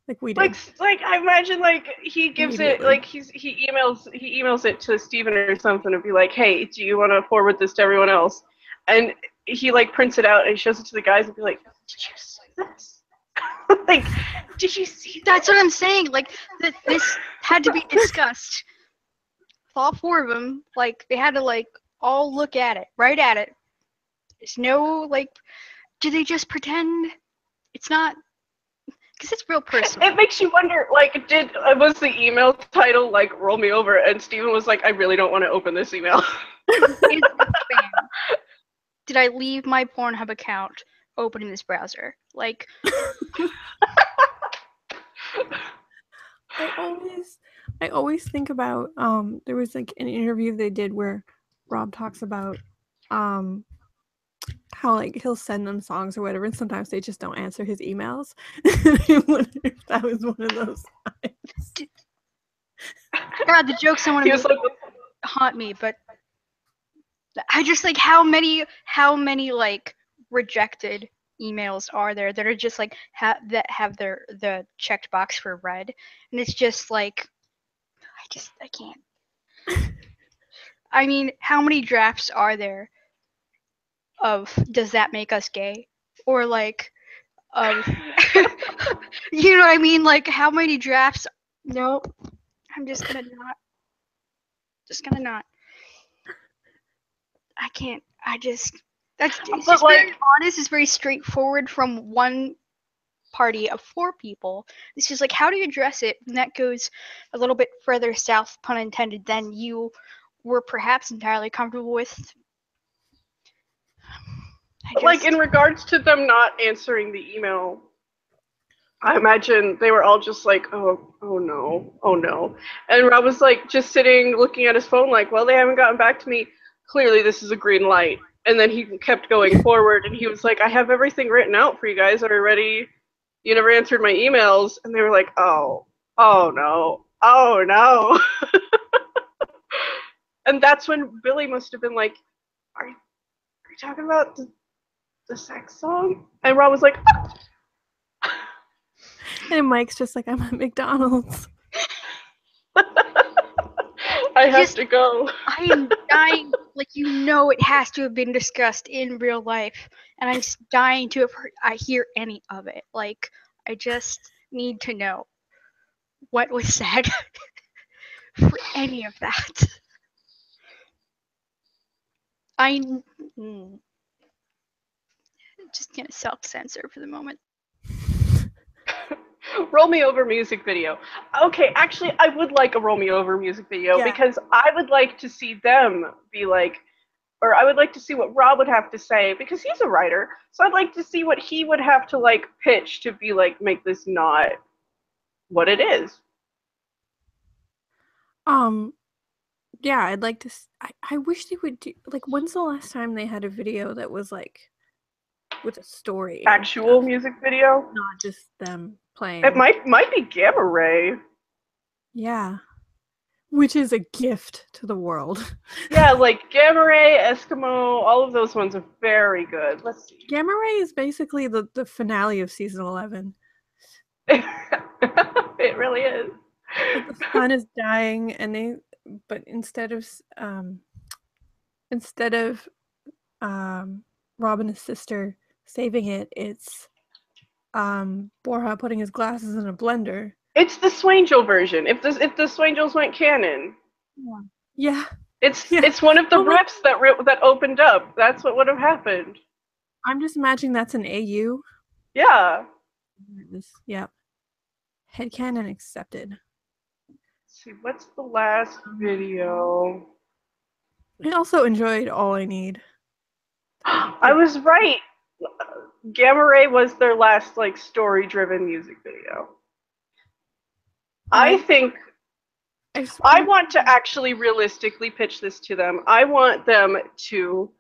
Like we did. Like I imagine like he gives it like he emails it to Steven or something and be like, "Hey, do you want to forward this to everyone else?" And he like prints it out and shows it to the guys and be like, "Did you see this?" Like, did you see? That's what I'm saying. Like this had to be discussed. All four of them, like they had to like all look at it, right at it. There's no like, do they just pretend? It's not. Because it's real personal. It makes you wonder, like, was the email title, like, Roll Me Over, and Steven was like, I really don't want to open this email. Did I leave my Pornhub account open in this browser? Like... I always think about, there was, like, an interview they did where Rob talks about, how like he'll send them songs or whatever, and sometimes they just don't answer his emails. I wonder if that was one of those times. God, the joke someone was like, haunt me, but I just like how many like rejected emails are there that are just like that have the checked box for read, and it's just like I can't. I mean, how many drafts are there of does that make us gay? Or like you know what I mean? Like how many drafts? No, I'm just gonna not. I can't. It's just like, very honest. It's very straightforward from one party of four people. It's just like, how do you address it? And that goes a little bit further south, pun intended, than you were perhaps entirely comfortable with. Like, in regards to them not answering the email, I imagine they were all just like, oh no. And Rob was like just sitting looking at his phone like, well, they haven't gotten back to me. Clearly this is a green light. And then he kept going forward and he was like, I have everything written out for you guys. Are you ready? You never answered my emails. And they were like, oh no. And that's when Billy must have been like, are you talking about the sex song? And Rob was like, and Mike's just like, I'm at McDonald's. I have to go. I am dying, like, it has to have been discussed in real life, and I'm dying to hear any of it. Like, I just need to know what was said for any of that. I'm just gonna self-censor for the moment. Roll Me Over music video. Okay, actually, I would like a Roll Me Over music video because I would like to see them be like, or I would like to see what Rob would have to say because he's a writer. So I'd like to see what he would have to like pitch to be like, make this not what it is. Yeah, I'd like to. I wish they would do, like, when's the last time they had a video that was like with a story? Actual music video, not just them playing. It might be Gamma Ray. Yeah, which is a gift to the world. Yeah, like Gamma Ray, Eskimo, all of those ones are very good. Let's see. Gamma Ray is basically the finale of season 11. It really is. Like, the sun is dying, and but instead of Rob and his sister saving it, it's Borja putting his glasses in a blender. It's the Swangel version. If the Swangels went canon. Yeah. It's one of the riffs that opened up. That's what would have happened. I'm just imagining that's an AU. Yeah. Yeah. Headcanon accepted. Let's see, what's the last video? I also enjoyed All I Need. I was right. Gamma Ray was their last like story-driven music video. I think I want to actually realistically pitch this to them. I want them to,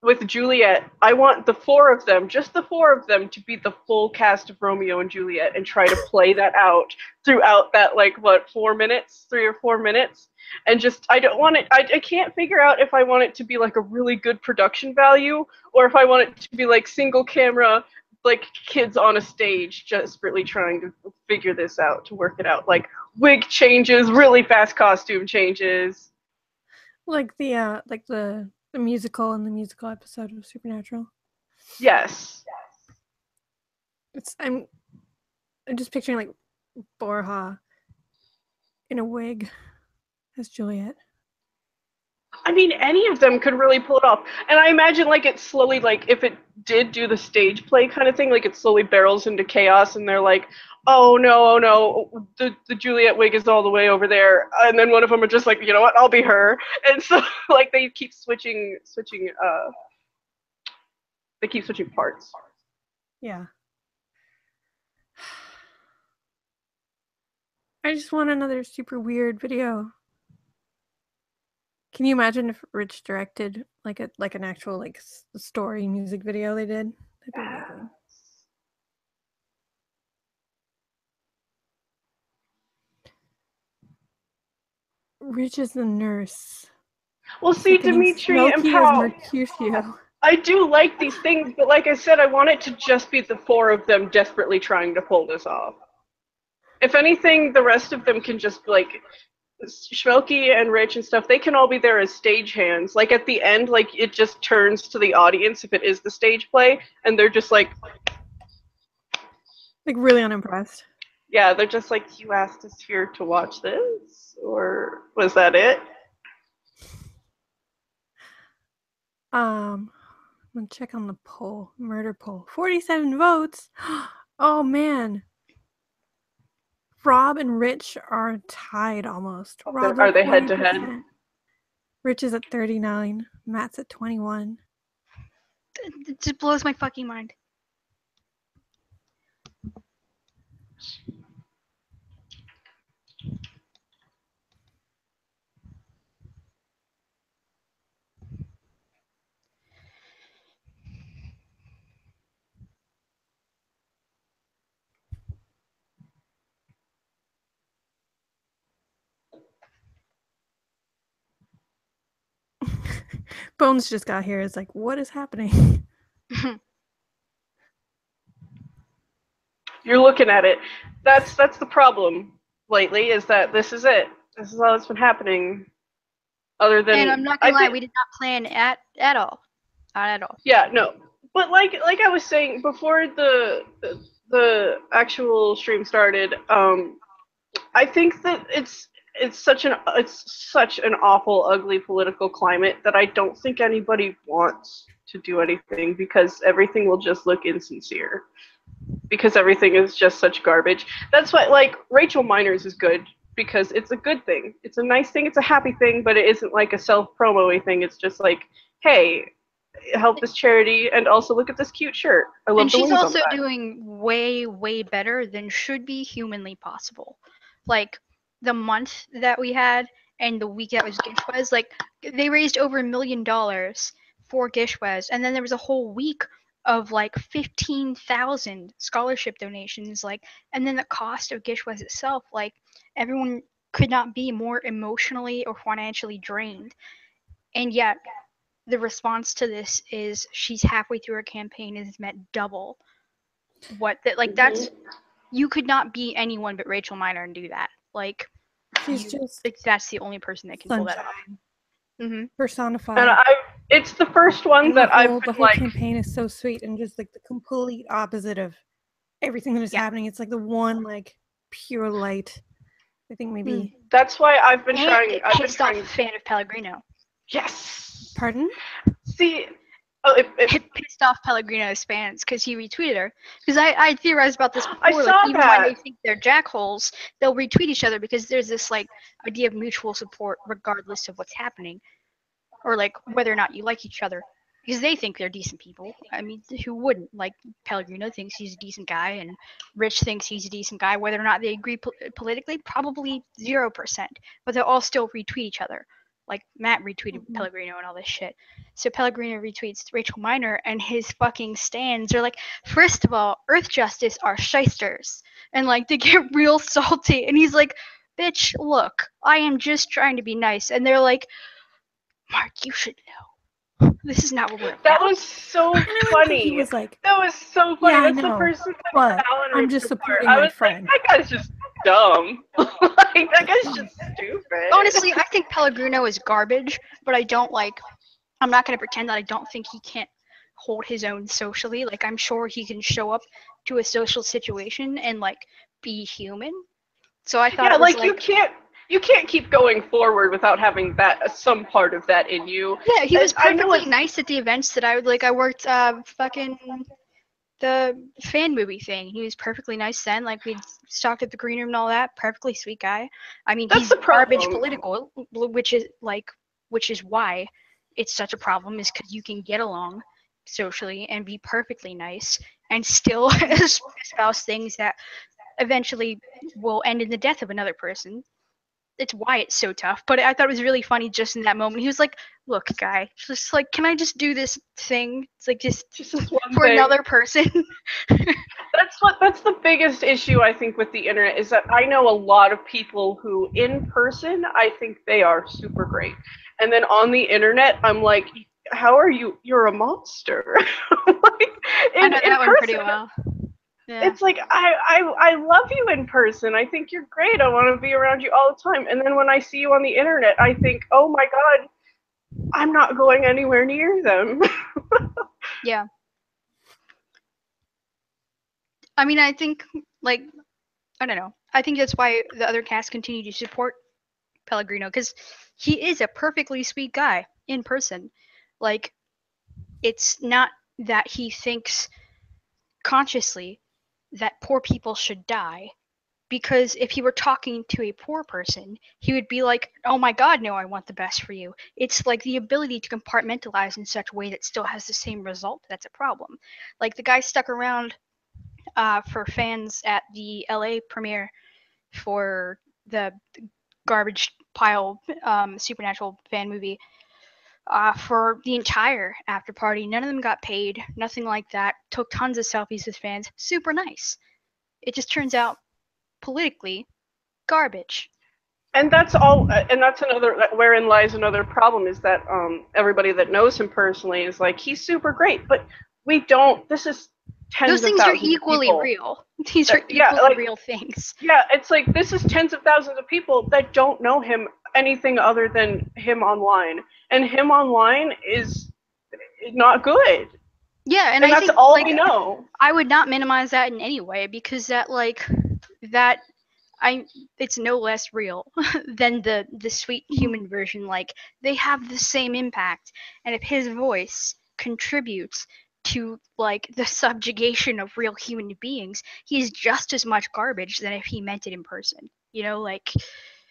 with Juliet, I want the four of them, just the four of them, to be the full cast of Romeo and Juliet and try to play that out throughout that, like, what, 4 minutes? 3 or 4 minutes? And just, I don't want it, I can't figure out if I want it to be, like, a really good production value or if I want it to be, like, single camera, like, kids on a stage desperately trying to figure this out, to work it out. Like, wig changes, really fast costume changes. Like the musical and the musical episode of Supernatural. Yes. I'm just picturing like Borja in a wig as Juliet. I mean, any of them could really pull it off. And I imagine, like, it slowly, like, if it did do the stage play kind of thing, like, it slowly barrels into chaos, and they're like, oh no, the Juliet wig is all the way over there. And then one of them are just like, you know what, I'll be her. And so, like, they keep switching parts. Yeah. I just want another super weird video. Can you imagine if Rich directed like an actual like story music video they did? That'd be amazing. Rich is the nurse. Well, see, Dimitri and Pal, I do like these things, but like I said, I want it to just be the four of them desperately trying to pull this off. If anything, the rest of them can just, like, Smokey and Rich and stuff, they can all be there as stagehands. Like, at the end, like, it just turns to the audience if it is the stage play, and they're just like really unimpressed. Yeah, they're just like, you asked us here to watch this? Or was that it? I'm gonna check on the poll, murder poll. 47 votes. Oh man. Rob and Rich are tied almost. Are they head to head? Rich is at 39. Matt's at 21. It just blows my fucking mind. Bones just got here. It's like, what is happening? You're looking at it. That's the problem lately, is that this is it. This is all that's been happening. Other than, and I'm not gonna lie, we did not plan at all. Not at all. Yeah, no. But like I was saying before the actual stream started, I think that it's such an awful, ugly political climate that I don't think anybody wants to do anything, because everything will just look insincere. Because everything is just such garbage. That's why, like, Rachel Miners is good, because it's a good thing. It's a nice thing. It's a happy thing, but it isn't like a self-promo-y thing. It's just like, hey, help this charity, and also look at this cute shirt. I love. And she's also doing way, way better than should be humanly possible. Like, the month that we had and the week that was Gishwez, like, they raised over $1 million for Gishwez, and then there was a whole week of like 15,000 scholarship donations, like, and then the cost of Gishwez itself, like, everyone could not be more emotionally or financially drained. And yet the response to this is she's halfway through her campaign and has met double what that, like, that's, you could not be anyone but Rachel Miner and do that. Like, she's just, like, that's the only person that can pull that off. Personified. And it's the first one that I've the whole campaign is so sweet, and just like the complete opposite of everything that is happening. It's like the one, like, pure light I think maybe. That's why I've been And trying. I've been pissed off trying. a fan of Pellegrino. Yes. Pardon? See, oh, It pissed off Pellegrino's fans because he retweeted her. Because I theorized about this I before, like saw even when they that. think they're jackholes, they'll retweet each other because there's this like idea of mutual support regardless of what's happening, or like whether or not you like each other. Because they think they're decent people. I mean, who wouldn't? Like Pellegrino thinks he's a decent guy, and Rich thinks he's a decent guy. Whether or not they agree politically, probably 0%. But they'll all still retweet each other. Like Matt retweeted Pellegrino and all this shit. So Pellegrino retweets Rachel Miner, and his fucking stands are like, first of all, Earth Justice are shysters, and like they get real salty. And he's like, bitch, look, I am just trying to be nice. And they're like, Mark, you should know. This is not what we're about. That was so And I like that funny. he was like, That was so funny. Yeah, I That's the know, person that but Alan I'm just ripped apart. supporting I my was friend. like, that guy's just dumb. Like, that guy's just stupid. Honestly, I think Pellegrino is garbage, but I don't like. I'm not gonna pretend that I don't think he can't hold his own socially. Like I'm sure he can show up to a social situation and like be human. So I thought Yeah, it was like you can't keep going forward without having that some part of that in you. yeah, he was I know perfectly nice at the events that I would like. I worked fucking the fan movie thing. He was perfectly nice then. Like we'd talked at the green room and all that. Perfectly sweet guy. I mean, That's he's the problem. garbage political, which is why it's such a problem. Is because you can get along socially and be perfectly nice and still espouse things that eventually will end in the death of another person. It's why it's so tough. But I thought it was really funny just in that moment. He was like, "Look, guy, just like, can I just do this thing? It's like just Just this one for thing. another person." That's the biggest issue I think with the internet is that I know a lot of people who in person I think they are super great. And then on the internet I'm like, how are you? You're a monster. Like, I know in that one person, pretty well. Yeah. it's like I love you in person. I think you're great. I want to be around you all the time. And then when I see you on the internet, I think, oh my god, I'm not going anywhere near them. Yeah. I mean, I think, like, I don't know. I think that's why the other cast continue to support Pellegrino, because he is a perfectly sweet guy in person. Like, it's not that he thinks consciously that poor people should die. Because if he were talking to a poor person, he would be like, oh my god, no, I want the best for you. It's like the ability to compartmentalize in such a way that still has the same result that's a problem. Like, the guy stuck around for fans at the LA premiere for the garbage pile Supernatural fan movie for the entire after party. None of them got paid, nothing like that. Took tons of selfies with fans. Super nice. It just turns out politically garbage. And that's all. And that's another. Wherein lies another problem is that everybody that knows him personally is like he's super great, but we don't. This is tens Those of things are thousands of equally people. real. These are Yeah, equally like real things. yeah, it's like this is tens of thousands of people that don't know him anything other than him online, and him online is not good. Yeah, and And I that's think all like we know. I would not minimize that in any way because that I it's no less real than the sweet human version. Like they have the same impact, and if his voice contributes to like the subjugation of real human beings, he's just as much garbage than if he meant it in person. You know, like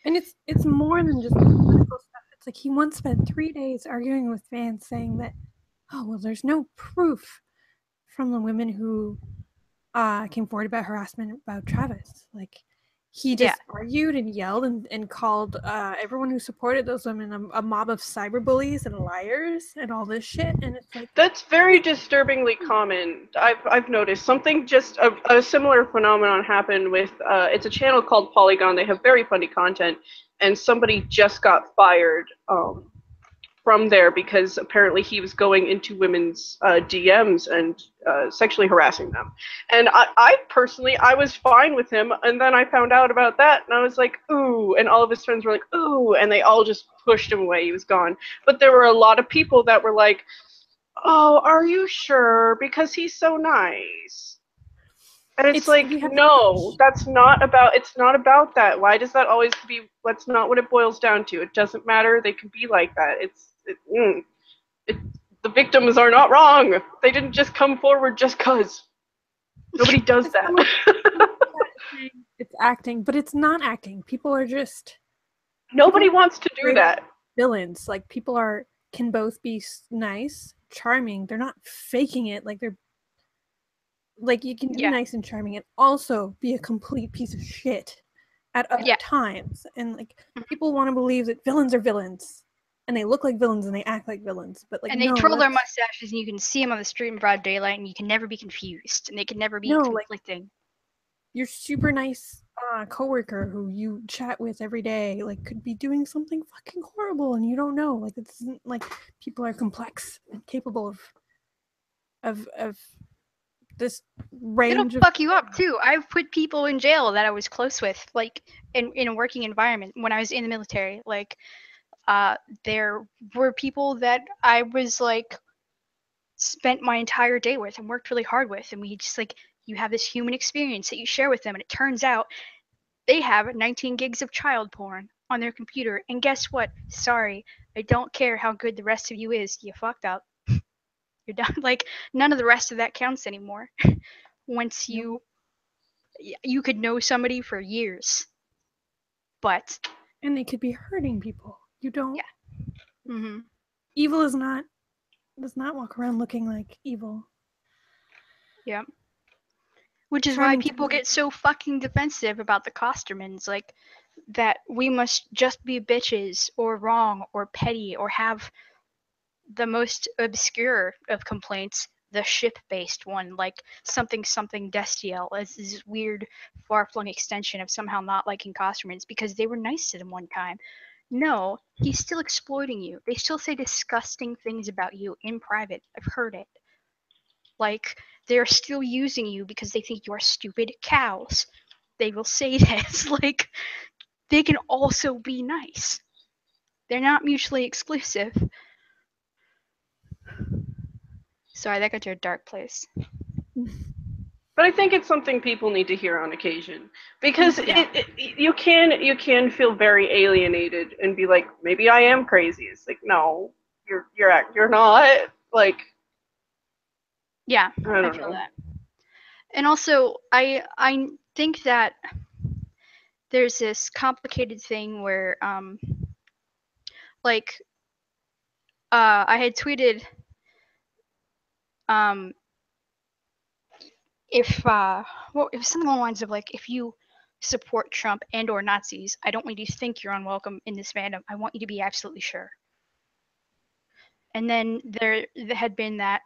And it's more than just political stuff. It's like he once spent 3 days arguing with fans saying that, oh well, there's no proof from the women who came forward about harassment about Travis. Like he just argued and yelled and called everyone who supported those women a mob of cyberbullies and liars and all this shit. And it's like That's very disturbingly common. I've noticed something just a similar phenomenon happened with it's a channel called Polygon. They have very funny content, and somebody just got fired from there because apparently he was going into women's DMs and sexually harassing them. And I personally, I was fine with him, and then I found out about that, and I was like, ooh, and all of his friends were like, ooh, and they all just pushed him away. He was gone. But there were a lot of people that were like, oh, are you sure? Because he's so nice. And it's like, no, it's not about that. Why does that always be, that's not what it boils down to. It doesn't matter, they can be like that. The victims are not wrong. They didn't just come forward just cause. Nobody does that. It's acting, but it's not acting. People are just... Nobody wants to do that. Villains. Like, people can both be nice, charming. They're not faking it. Like, they're... Like, you can be nice and charming and also be a complete piece of shit at other times. And, like, people want to believe that villains are villains. And they look like villains and they act like villains. But, like, and they twirl their mustaches and you can see them on the street in broad daylight and you can never be confused. And they can never be conflicting. Like, your super nice coworker who you chat with every day, like, could be doing something fucking horrible and you don't know. Like, it's like, people are complex and capable of this range. It'll fuck you up too. I've put people in jail that I was close with, like in a working environment when I was in the military. Like, there were people that I was like spent my entire day with and worked really hard with, and we just like, you have this human experience that you share with them, and it turns out they have 19 gigs of child porn on their computer, and guess what? Sorry, I don't care how good the rest of you is. You fucked up. You're done. Like, none of the rest of that counts anymore. Once you could know somebody for years, but and they could be hurting people. You don't. Yeah. Mm-hmm. Evil does not walk around looking like evil. Yeah. Which is why people get so fucking defensive about the Costermans, like that we must just be bitches or wrong or petty or have the most obscure of complaints, the ship-based one, like something Destiel, as this weird far-flung extension of somehow not liking Costermans because they were nice to them one time. No, he's still exploiting you. They still say disgusting things about you in private. I've heard it. Like, they're still using you because they think you're stupid cows. They will say this. Like, they can also be nice. They're not mutually exclusive. Sorry, that got to a dark place. But I think it's something people need to hear on occasion, because you can feel very alienated and be like, maybe I am crazy. It's like, no, you're not. Like, yeah, I don't feel know. that. And also, I think that there's this complicated thing where like I had tweeted if something along the lines of like, if you support Trump and or Nazis, I don't want you to think you're unwelcome in this fandom. I want you to be absolutely sure. And then there had been that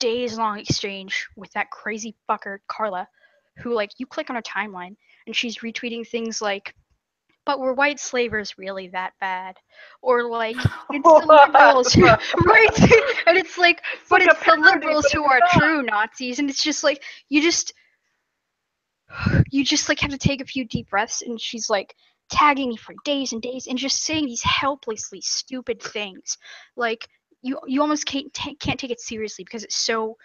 days-long exchange with that crazy fucker Carla, who, like, you click on her timeline and she's retweeting things like, but were white slavers really that bad? Or like, it's the liberals who, right? And it's like, but it's the liberals who are true Nazis, and it's just like, you just like have to take a few deep breaths. And she's like tagging me for days and days and just saying these helplessly stupid things. Like, you almost can't take it seriously because it's so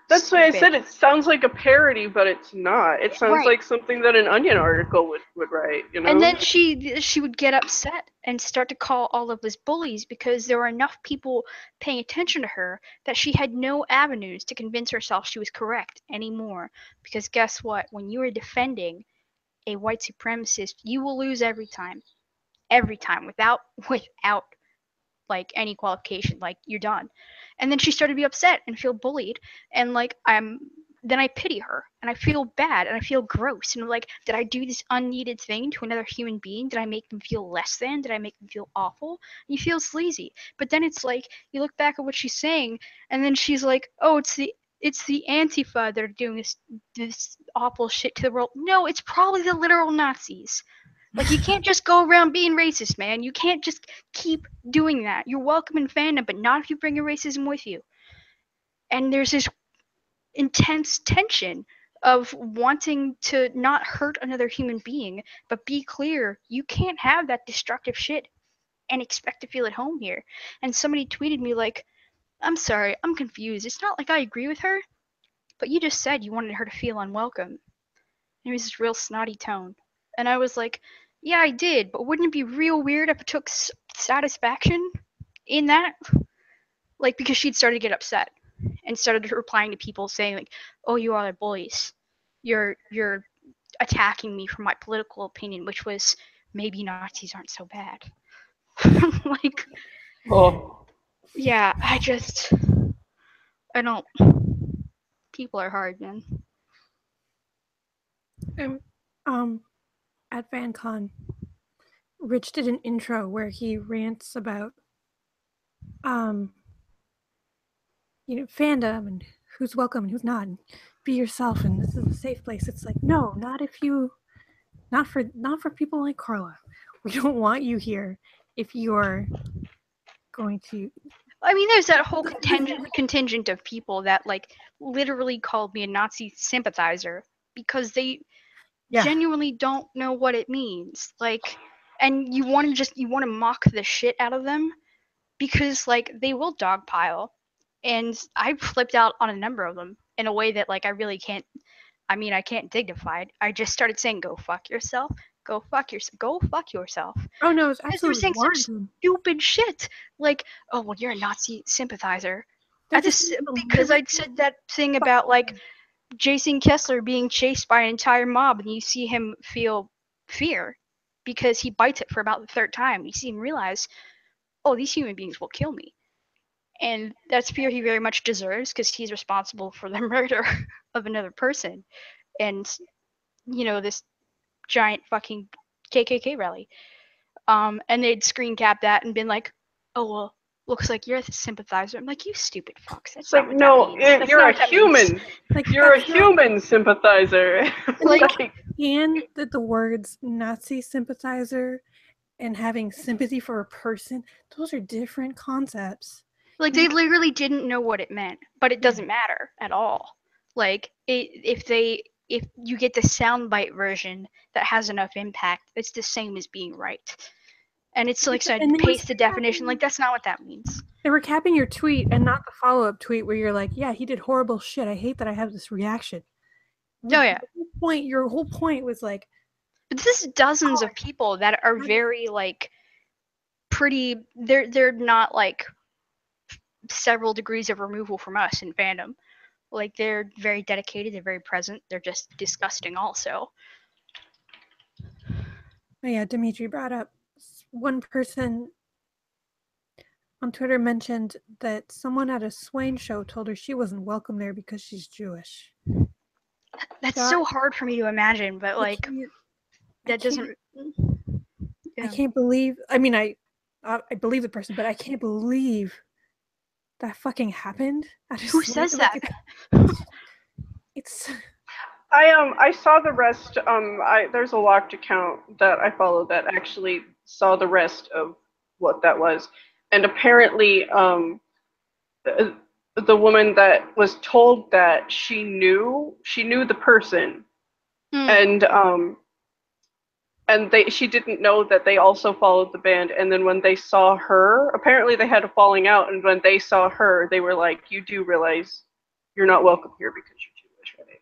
That's stupid. why I said it sounds like a parody, but it's not. It sounds like something that an Onion article would write, you know? And then she would get upset and start to call all of us bullies because there were enough people paying attention to her that she had no avenues to convince herself she was correct anymore. Because guess what? When you are defending a white supremacist, you will lose every time. Every time, without like any qualification. Like, you're done. And then she started to be upset and feel bullied, and like then I pity her and I feel bad and I feel gross, and I'm like, did I do this unneeded thing to another human being? Did I make them feel less than? Did I make them feel awful? And you feel sleazy. But then it's like, you look back at what she's saying, and then she's like, oh, it's the Antifa that are doing this awful shit to the world. No, it's probably the literal Nazis. Like, you can't just go around being racist, man. You can't just keep doing that. You're welcome in fandom, but not if you bring your racism with you. And there's this intense tension of wanting to not hurt another human being, but be clear, you can't have that destructive shit and expect to feel at home here. And somebody tweeted me like, I'm sorry, I'm confused. It's not like I agree with her, but you just said you wanted her to feel unwelcome. it was this real snotty tone. And I was like, yeah, I did, but wouldn't it be real weird if I took satisfaction in that? Like, because she'd started to get upset and started replying to people saying like, oh, you are the bullies. You're attacking me for my political opinion, which was maybe Nazis aren't so bad. Like, Oh. yeah, I don't. People are hard, man. At FanCon, Rich did an intro where he rants about fandom and who's welcome and who's not, and be yourself, and this is a safe place. It's like, no, not for people like Carla. We don't want you here if you're going to. I mean, there's that whole contingent of people that like literally called me a Nazi sympathizer because they genuinely don't know what it means. Like, and you want to mock the shit out of them because like they will dogpile, and I flipped out on a number of them in a way that like I really can't. I mean, I can't dignify it. I just started saying, "Go fuck yourself. Go fuck yourself. Go fuck yourself." Oh no, it's Because they were absolutely saying such stupid shit. Like, "Oh well, you're a Nazi sympathizer." Because I'd said that thing about like Jason Kessler being chased by an entire mob, and you see him feel fear because he bites it for about the third time. You see him realize, "Oh, these human beings will kill me." And that's fear he very much deserves because he's responsible for the murder of another person. And, this giant fucking KKK rally. And they'd screen cap that and been like, oh, well, looks like you're a sympathizer. I'm like, you stupid fucks. That's not what that means. You're a human. Like, you're a human sympathizer. Like, and that the words Nazi sympathizer and having sympathy for a person, those are different concepts. Like, they literally didn't know what it meant, but it doesn't matter at all. Like, if you get the soundbite version that has enough impact, it's the same as being right. And it's like, so I paste the definition. Like, that's not what that means. They were capping your tweet and not the follow-up tweet where you're like, yeah, he did horrible shit. I hate that I have this reaction. Oh, yeah. Your whole point was like... But this is dozens of people that are very, like, pretty... They're not, like, several degrees of removal from us in fandom. Like, they're very dedicated. They're very present. They're just disgusting also. Oh, yeah, Dimitri brought up one person on Twitter mentioned that someone at a Swain show told her she wasn't welcome there because she's Jewish. That's so hard for me to imagine, but like that doesn't. Yeah. I can't believe. I mean, I believe the person, but I can't believe that fucking happened. Who says that? It's. I saw the rest. There's a locked account that I follow that actually saw the rest of what that was, and apparently, the woman that was told that she knew the person, and she didn't know that they also followed the band. And then when they saw her, apparently they had a falling out, and when they saw her, they were like, "You do realize you're not welcome here because you're Jewish, right?"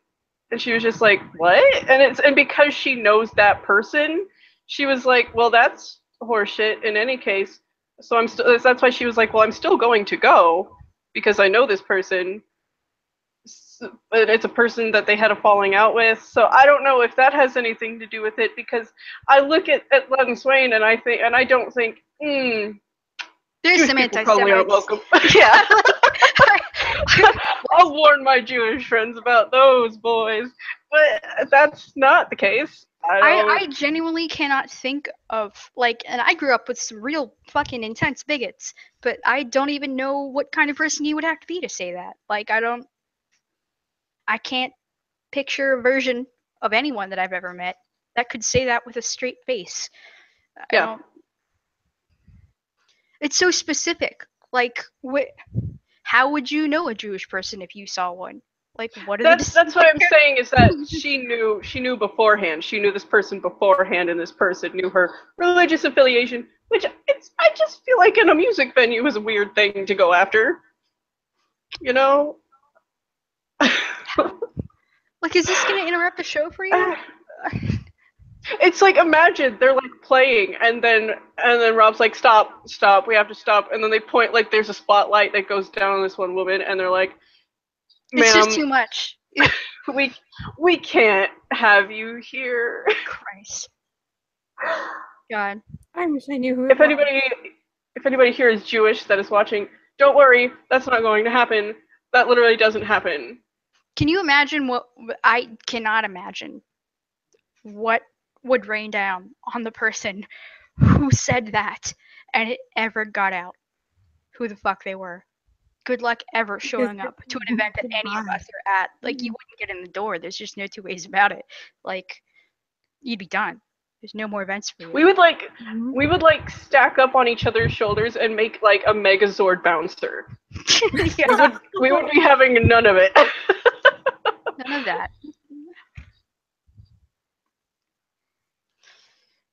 And she was just like, "What?" And because she knows that person, she was like, "Well, that's horseshit in any case." So that's why she was like, "Well, I'm still going to go because I know this person." But it's a person that they had a falling out with. So I don't know if that has anything to do with it, because I look at Len Swain and I don't think, there's some anti-Semites. Probably aren't welcome. Yeah. I'll warn my Jewish friends about those boys. But that's not the case. I genuinely cannot think of, like, and I grew up with some real fucking intense bigots, but I don't even know what kind of person you would have to be to say that. Like, I can't picture a version of anyone that I've ever met that could say that with a straight face. Yeah. It's so specific. Like, how would you know a Jewish person if you saw one? Like, what are that's what I'm saying, is that she knew beforehand. She knew this person beforehand, and this person knew her religious affiliation, which I just feel like in a music venue is a weird thing to go after. You know? Like, is this gonna interrupt the show for you? It's like, imagine they're like playing, and then Rob's like, stop, we have to stop, and then they point, like, there's a spotlight that goes down on this one woman, and they're like, It's just ma'am, too much. we can't have you here. Christ. God. I wish I knew who. If anybody here is Jewish that is watching, don't worry, that's not going to happen. That literally doesn't happen. Can you imagine what I cannot imagine what would rain down on the person who said that and it ever got out who the fuck they were. Good luck ever showing up to an event that any of us are at. Like, you wouldn't get in the door. There's just no two ways about it. Like, you'd be done. There's no more events for you. We would like stack up on each other's shoulders and make like a Megazord bouncer. Yeah. We would be having none of it. None of that.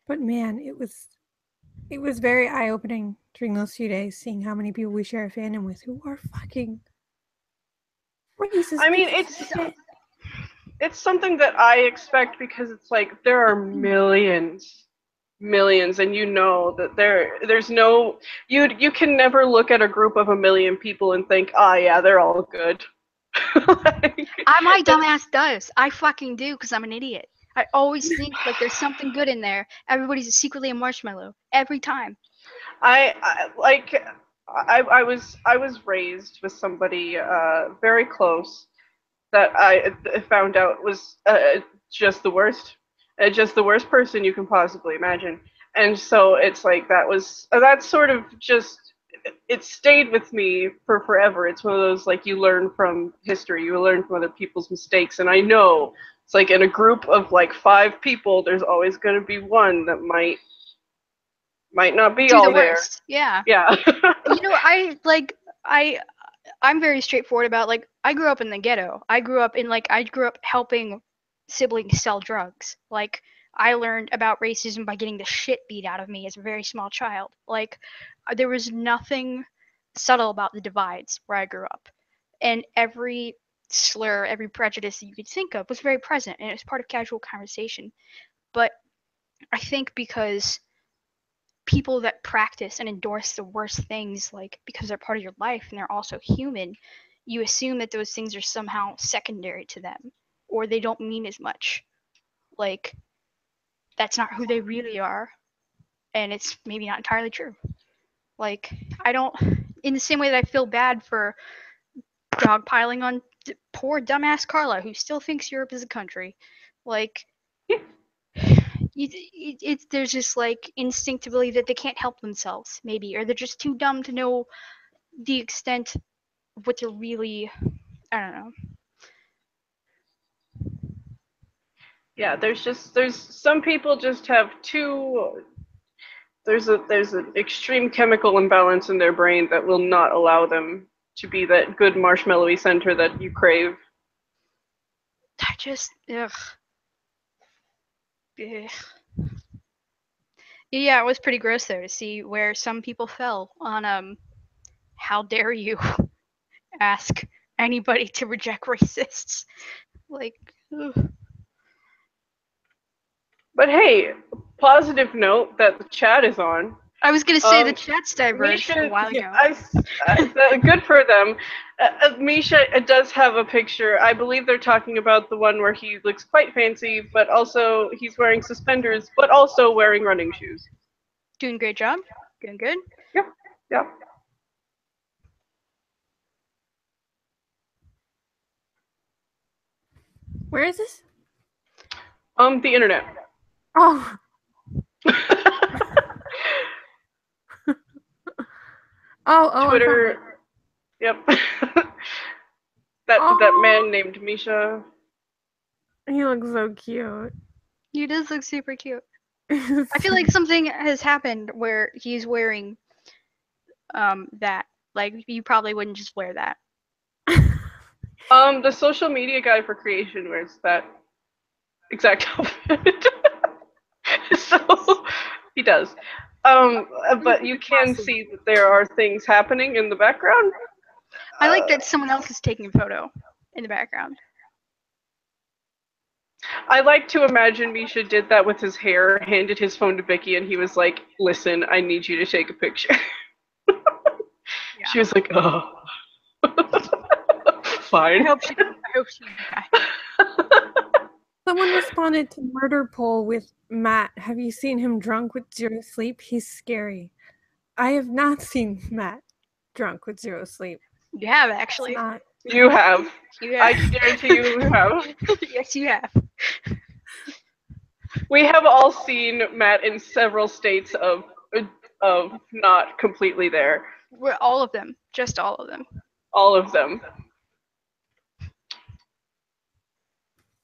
But man, it was very eye-opening during those few days, seeing how many people we share a fandom with who are fucking racist. I mean, it's something that I expect, because it's like, there are millions, and you know that there's no, you can never look at a group of 1 million people and think, ah, yeah, they're all good. Like, My dumbass does. I fucking do, because I'm an idiot. I always think like there's something good in there. Everybody's secretly a marshmallow every time. I was raised with somebody very close that I found out was just the worst person you can possibly imagine. And so it's like, that's sort of just, it stayed with me for forever. It's one of those, like, you learn from history, you learn from other people's mistakes, and I know it's like, in a group of like 5 people, there's always going to be one that might not be Do all the there. worst. Yeah. Yeah. You know, I'm very straightforward about, like, I grew up in the ghetto. I grew up helping siblings sell drugs. Like, I learned about racism by getting the shit beat out of me as a very small child. Like, there was nothing subtle about the divides where I grew up. And every slur, every prejudice that you could think of was very present, and it was part of casual conversation. But I think because people that practice and endorse the worst things, like, because they're part of your life and they're also human, you assume that those things are somehow secondary to them, or they don't mean as much. Like, that's not who they really are, and it's maybe not entirely true. Like, I don't, in the same way that I feel bad for dogpiling on poor dumbass Carla, who still thinks Europe is a country. Like, there's just like instinct to believe that they can't help themselves, maybe, or they're just too dumb to know the extent of what they're really, I don't know. Yeah, there's some people just have there's an extreme chemical imbalance in their brain that will not allow them to be that good marshmallowy center that you crave. I just, ugh. Yeah, it was pretty gross though to see where some people fell on how dare you ask anybody to reject racists. Like, ugh. But hey, positive note that the chat is on. I was gonna say the chat's diverged a while ago. Good for them. Misha does have a picture. I believe they're talking about the one where he looks quite fancy, but also he's wearing suspenders, but also wearing running shoes. Doing a great job. Doing good. Yep. Yeah. Where is this? The internet. Oh. oh. Twitter. Yep. that man named Misha. He looks so cute. He does look super cute. I feel like something has happened where he's wearing that. Like, you probably wouldn't just wear that. The social media guy for creation wears that exact outfit. So he does. But you can see that there are things happening in the background. I like that someone else is taking a photo in the background. I like to imagine Misha did that with his hair, handed his phone to Vicky, and he was like, "Listen, I need you to take a picture." She was like, "Oh, fine." I hope she did that. Someone responded to Murder Poll with Matt. Have you seen him drunk with zero sleep? He's scary. I have not seen Matt drunk with zero sleep. You have It's actually. not. You have. You I have. guarantee you have. Yes, you have. We have all seen Matt in several states of not completely there. We're all of them. Just all of them. All of them.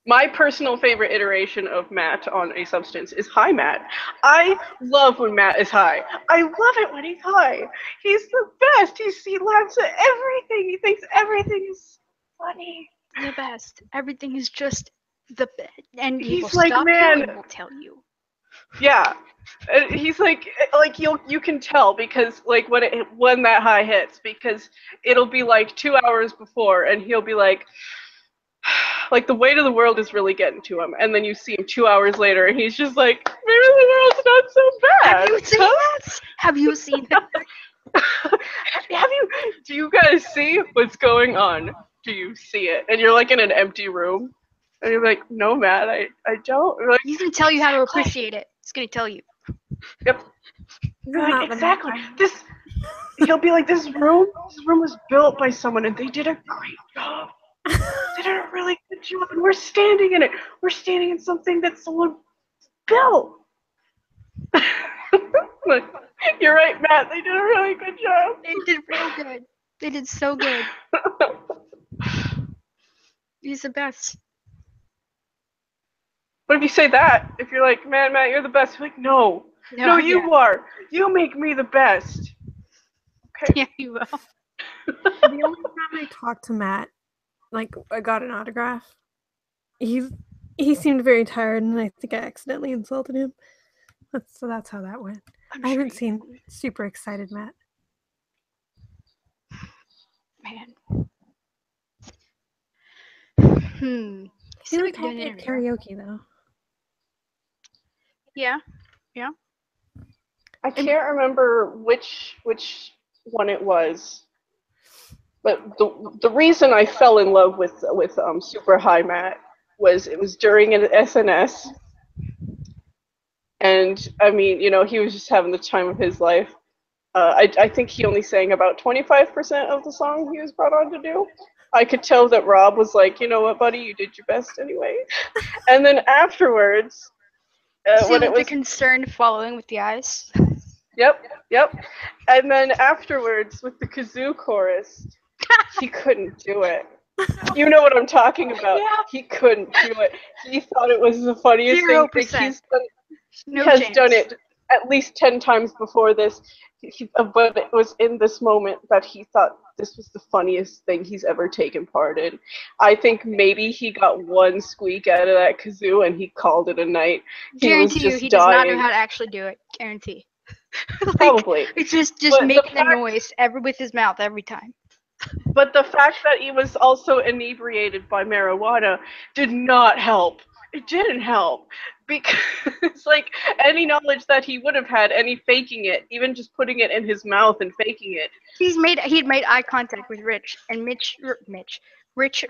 My personal favorite iteration of Matt on a substance is high Matt. I love when Matt is high. I love it when he's high. He's the best. He laughs at everything. He thinks everything is funny. The best. Everything is just the best. And he will He's like, stop man. you and will tell you. Yeah. He's like you can tell because like when that high hits, because it'll be like 2 hours before and he'll be like the weight of the world is really getting to him, and then you see him 2 hours later and he's just like, maybe the world's not so bad. Have you seen that? Have you seen that? Do you guys see what's going on? Do you see it? And you're like in an empty room and you're like, no Matt, I don't. You're like, He's gonna tell you how to appreciate it. He's gonna tell you. yep. Not Like, the exactly. He'll be like, this room was built by someone and they did a great job. They did a really good job, and we're standing in it. We're standing in something that someone built. Like, you're right, Matt. They did a really good job. They did real good. They did so good. He's the best. But if you say that, if you're like, man, Matt, you're the best, you're like, no, you are. You make me the best. Okay. Yeah, you will. The only time I talked to Matt, like I got an autograph, he seemed very tired, and I think I accidentally insulted him. So that's how that went. I haven't seen super excited Matt. Man. He looked happy at karaoke though. Yeah. I can't remember which one it was, but the reason I fell in love with Super High Matt was it was during an SNS, and I mean, he was just having the time of his life. I think he only sang about 25% of the song he was brought on to do. I could tell that Rob was like, you know what, buddy, you did your best anyway. And then afterwards, when it was the concerned following with the eyes. Yep. And then afterwards, with the kazoo chorus, he couldn't do it. You know what I'm talking about. Yeah. He couldn't do it. He thought it was the funniest 0%. thing. He has done it at least 10 times before this. But it was in this moment that he thought this was the funniest thing he's ever taken part in. I think maybe he got one squeak out of that kazoo and he called it a night. Guarantee you, he does not know how to actually do it. Guarantee. Probably. It's just making the noise with his mouth every time. But the fact that he was also inebriated by marijuana did not help. It didn't help. Because, like, any knowledge that he would have had, any faking it, even just putting it in his mouth and faking it. He had made eye contact with Rich, and Rich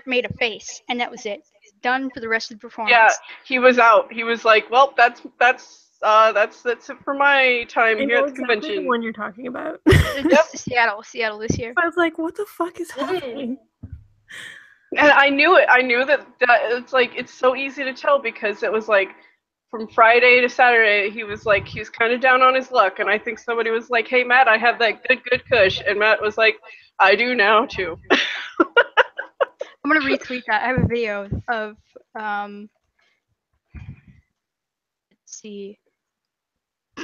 made a face, and that was it. Done for the rest of the performance. Yeah, he was out. He was like, well, that's it for my time here at the convention. The one you're talking about. Seattle this year. I was like, what the fuck is happening? And I knew it. I knew that it's like, it's so easy to tell because it was like from Friday to Saturday, he was kind of down on his luck. And I think somebody was like, hey, Matt, I have that good kush. And Matt was like, I do now, too. I'm going to retweet that. I have a video of, let's see.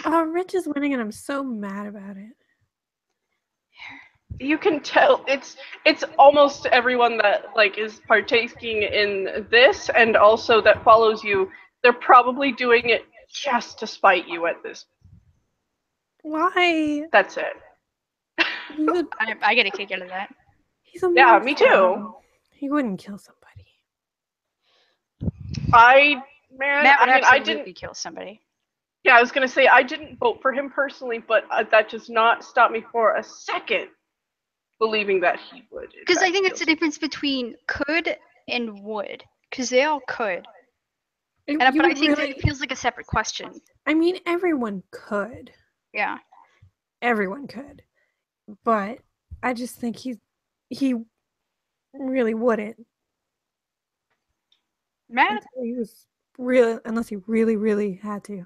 Oh, Rich is winning and I'm so mad about it. You can tell it's almost everyone that is partaking in this and also that follows you. They're probably doing it just to spite you at this. Why? That's it. I get a kick out of that. He's a monster. Me too. He wouldn't kill somebody. Matt, would I absolutely didn't. kill somebody. Yeah, I was gonna say I didn't vote for him personally, but that does not stop me for a second believing that he would. Because I think it's the difference between could and would. Because they all could. But I think that it feels like a separate question. I mean, everyone could. Yeah. Everyone could. But I just think he really wouldn't. Matt? Unless he really, really had to.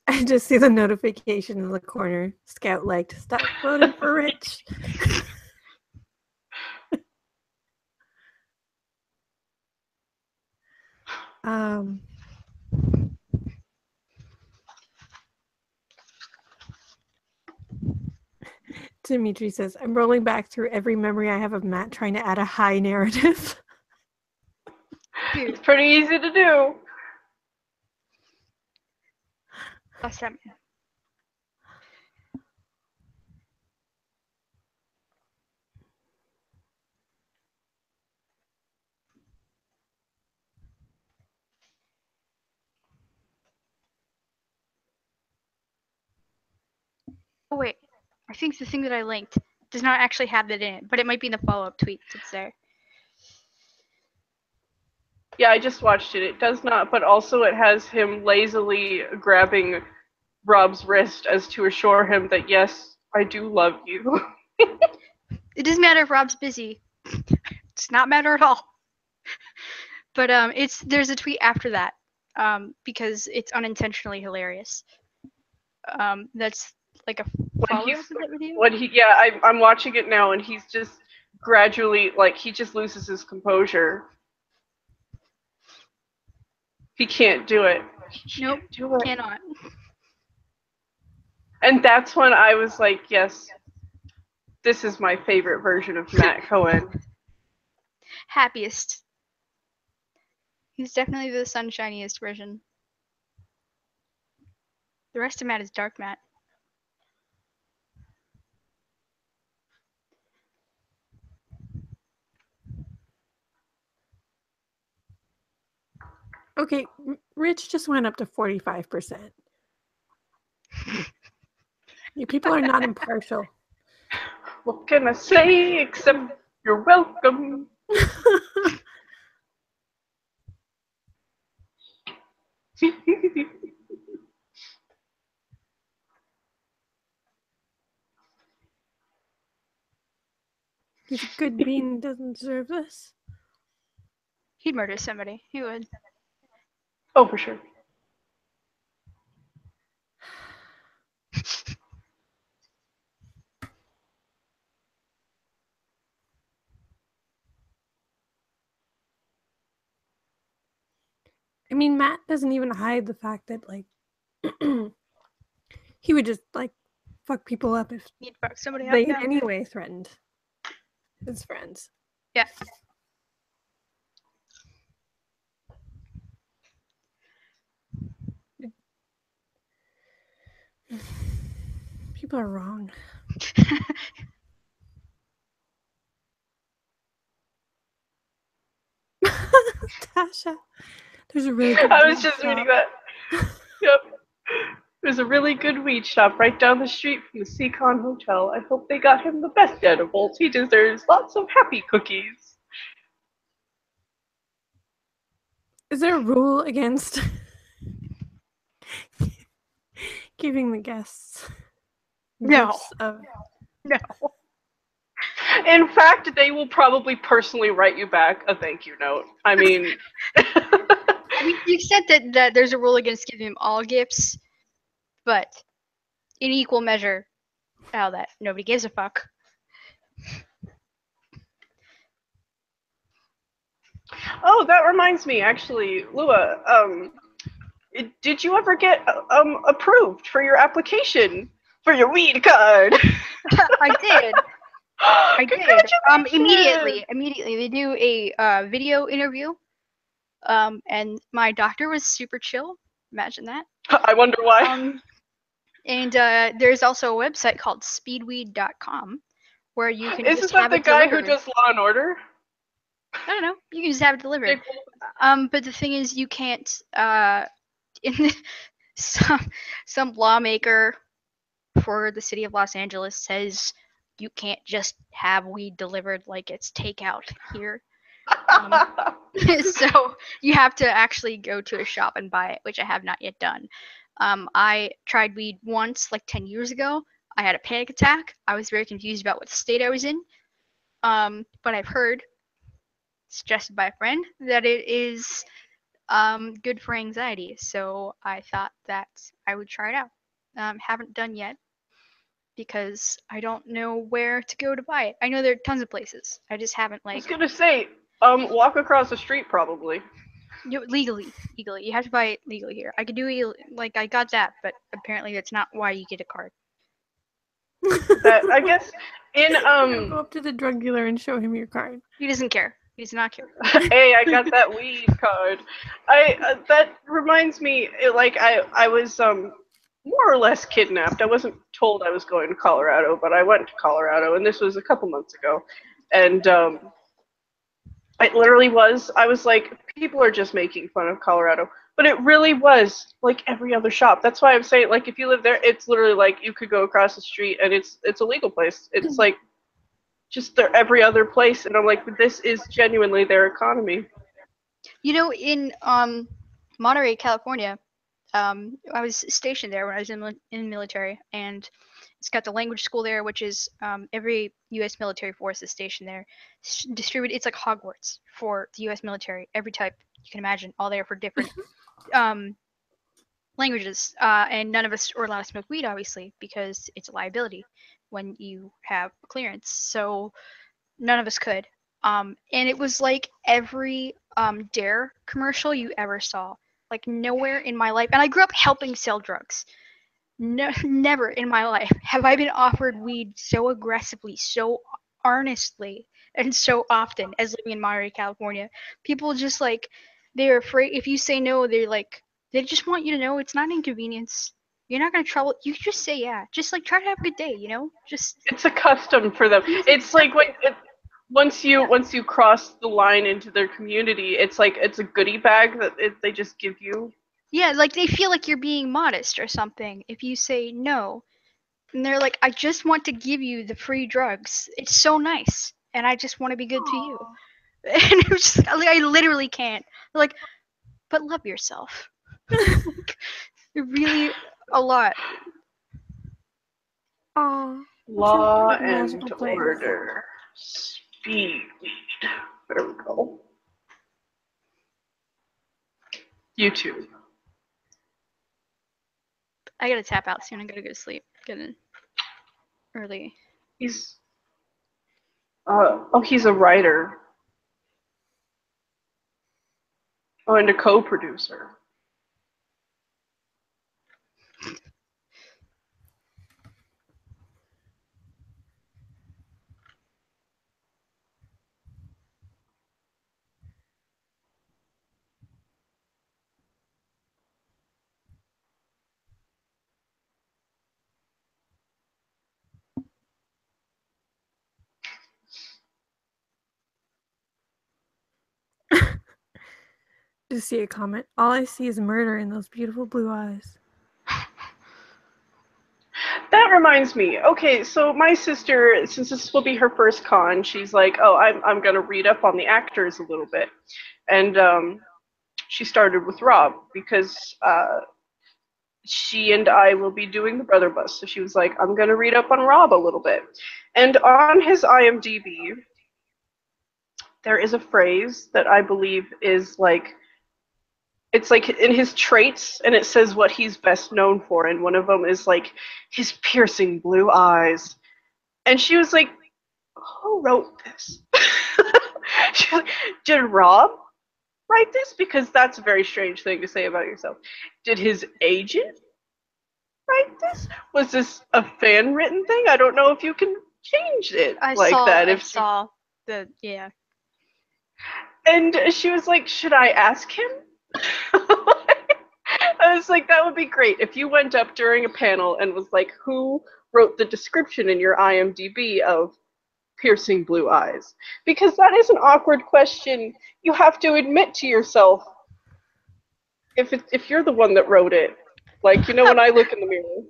I just see the notification in the corner. Scout liked. Stop voting for Rich. Dimitri says, I'm rolling back through every memory I have of Matt trying to add a high narrative. It's pretty easy to do. Awesome. Oh wait, I think the thing that I linked does not actually have that in it, but it might be in the follow-up tweet. It's there. Yeah, I just watched it. It does not, but also it has him lazily grabbing Rob's wrist as to assure him that yes, I do love you. It doesn't matter if Rob's busy. It's not matter at all. But there's a tweet after that because it's unintentionally hilarious. That's like a follow-up of that video. I'm watching it now, and he's just gradually he just loses his composure. He can't do it. Nope, cannot. And that's when I was like, yes, this is my favorite version of Matt Cohen. Happiest. He's definitely the sunshiniest version. The rest of Matt is dark Matt. Okay, Rich just went up to 45%. You people are not impartial. What can I say except you're welcome? He's a good bean, doesn't deserve this. He'd murder somebody. He would. Oh, for sure. I mean, Matt doesn't even hide the fact that, like, he would just, like, fuck people up if he'd fuck somebody they up, in any way threatened his friends. Yeah. People are wrong. Tasha, there's a really good I was just reading that. Yep. There's a really good weed shop right down the street from the Seacon Hotel. I hope they got him the best edibles. He deserves lots of happy cookies. Is there a rule against giving the guests gifts of... No. In fact, they will probably personally write you back a thank you note. I mean... I mean, you said that there's a rule against giving them all gifts, but in equal measure, that nobody gives a fuck. Oh, that reminds me, actually, Lua, did you ever get approved for your application for your weed card? I did. I did. Immediately. They do a video interview. And my doctor was super chill. Imagine that. I wonder why. And there's also a website called speedweed.com where you can Isn't just that have the it guy delivered. who does Law and Order? I don't know. You can just have it delivered. But the thing is, you can't. In the, some lawmaker for the city of Los Angeles says you can't just have weed delivered like it's takeout here. So you have to actually go to a shop and buy it, which I have not yet done. I tried weed once, like 10 years ago. I had a panic attack. I was very confused about what state I was in. But I've heard, suggested by a friend, that it is good for anxiety. So I thought that I would try it out. Haven't done yet because I don't know where to go to buy it. I know there are tons of places. I just haven't I was like gonna say, walk across the street probably. legally. You have to buy it legally here. I could do it like I got that, but apparently that's not why you get a card. That I guess in Go up to the drug dealer and show him your card. He doesn't care. He does not care. hey, I got that weed card. I that reminds me, I was more or less kidnapped. I wasn't told I was going to Colorado, but I went to Colorado, and this was a couple months ago, and it literally was. I was like, people are just making fun of Colorado, but it really was like every other shop. That's why I'm saying, like, if you live there, it's literally like you could go across the street and it's a legal place. It's like just their every other place, and I'm like, this is genuinely their economy. You know, in Monterey, California, I was stationed there when I was in the military, and it's got the language school there, which is every U.S. military force is stationed there. Distributed, it's like Hogwarts for the U.S. military. Every type you can imagine, all there for different languages. And none of us are allowed to smoke weed, obviously, because it's a liability when you have clearance. So none of us could. And it was like every Dare commercial you ever saw. Like nowhere in my life, and I grew up helping sell drugs. No, never in my life have I been offered weed so aggressively, so earnestly, and so often as living in Monterey, California. People just like they're afraid if you say no, they're like they just want you to know it's not an inconvenience. You're not gonna trouble. You just say yeah. Just like try to have a good day, you know. Just It's a custom for them. It's like once you cross the line into their community, it's like it's a goodie bag that they just give you. yeah, like they feel like you're being modest or something if you say no. And they're like, I just want to give you the free drugs. It's so nice. And I just want to be good to you. And it was just, like, I literally can't. They're like, but love yourself. Really a lot. Aw. Law Like a and magical place. order. Speed. There we go. YouTube. I gotta tap out soon. I gotta go to sleep. Getting early. He's he's a writer. Oh, and a co-producer. Just see a comment. All I see is murder in those beautiful blue eyes. That reminds me. Okay, so my sister, since this will be her first con, she's like, "Oh, I'm gonna read up on the actors a little bit," and she started with Rob because she and I will be doing the Brother Bus. So she was like, "I'm gonna read up on Rob a little bit," and on his IMDb, there is a phrase that I believe is like it's like in his traits, and it says what he's best known for, and one of them is like his piercing blue eyes. And she was like, who wrote this? She was like, did Rob write this? Because that's a very strange thing to say about yourself. Did his agent write this? Was this a fan written thing? I don't know if you can change it that. I saw the yeah. And she was like, should I ask him? I was like, that would be great if you went up during a panel and was like, who wrote the description in your IMDb of piercing blue eyes? Because that is an awkward question you have to admit to yourself if you're the one that wrote it. Like, you know, when I look in the mirror.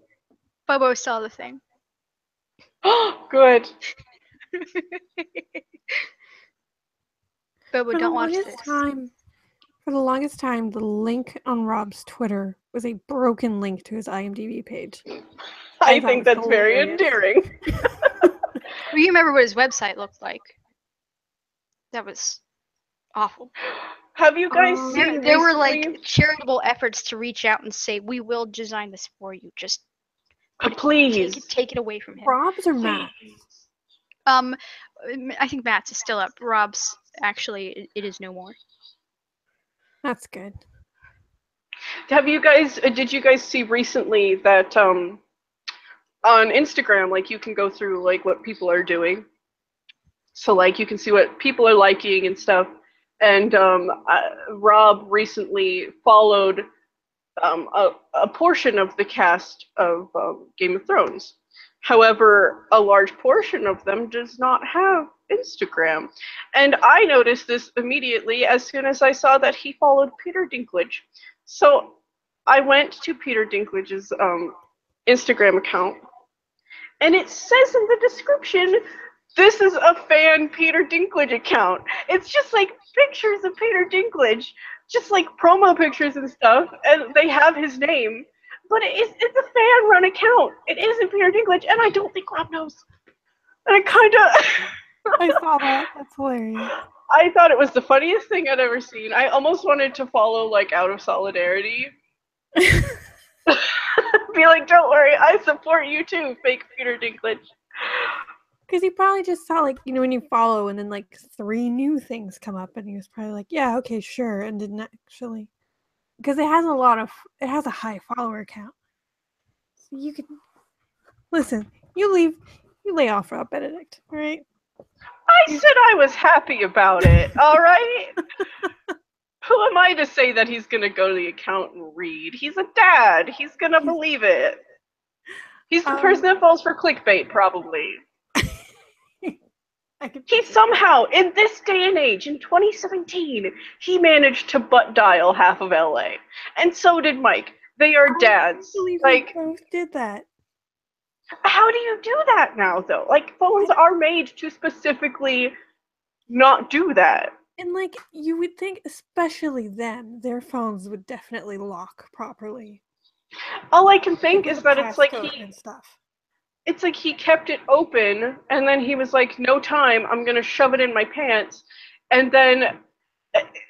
Bobo saw the thing. Good. Bobo, don't watch this. For the longest time, the link on Rob's Twitter was a broken link to his IMDb page. I think that's very endearing. Well, you remember what his website looked like? That was awful. Have you guys seen There were recently- like charitable efforts to reach out and say, we will design this for you. Just please take it away from him. Rob's or Matt's? I think Matt's is still up. Rob's actually it is no more. That's good. Did you guys see recently that on Instagram, like, you can go through like what people are doing? So like you can see what people are liking and stuff. And Rob recently followed a portion of the cast of Game of Thrones. However, a large portion of them does not have Instagram. And I noticed this immediately as soon as I saw that he followed Peter Dinklage. So I went to Peter Dinklage's Instagram account, and it says in the description, this is a fan Peter Dinklage account. It's just like pictures of Peter Dinklage, just like promo pictures and stuff, and they have his name. But it's a fan-run account. It isn't Peter Dinklage, and I don't think Rob knows. And I kind of... I saw that. That's hilarious. I thought it was the funniest thing I'd ever seen. I almost wanted to follow, like, out of solidarity. Be like, don't worry, I support you too, fake Peter Dinklage. Because he probably just saw, like, you know, when you follow and then, like, 3 new things come up, and he was probably like, yeah, okay, sure, and didn't actually... Because it has a high follower count. So you can... Listen, you lay off Rob Benedict, right? I said I was happy about it, alright? Who am I to say that he's gonna go to the account and read? He's a dad. He's gonna believe it. He's the person that falls for clickbait, probably. He somehow, in this day and age, in 2017, he managed to butt dial half of LA. And so did Mike. They are dads. Like, both did that. How do you do that now, though? Like, phones are made to specifically not do that. And, like, you would think, especially them, their phones would definitely lock properly. All I can think is that it's like It's like he kept it open, and then he was like, no time, I'm gonna shove it in my pants. And then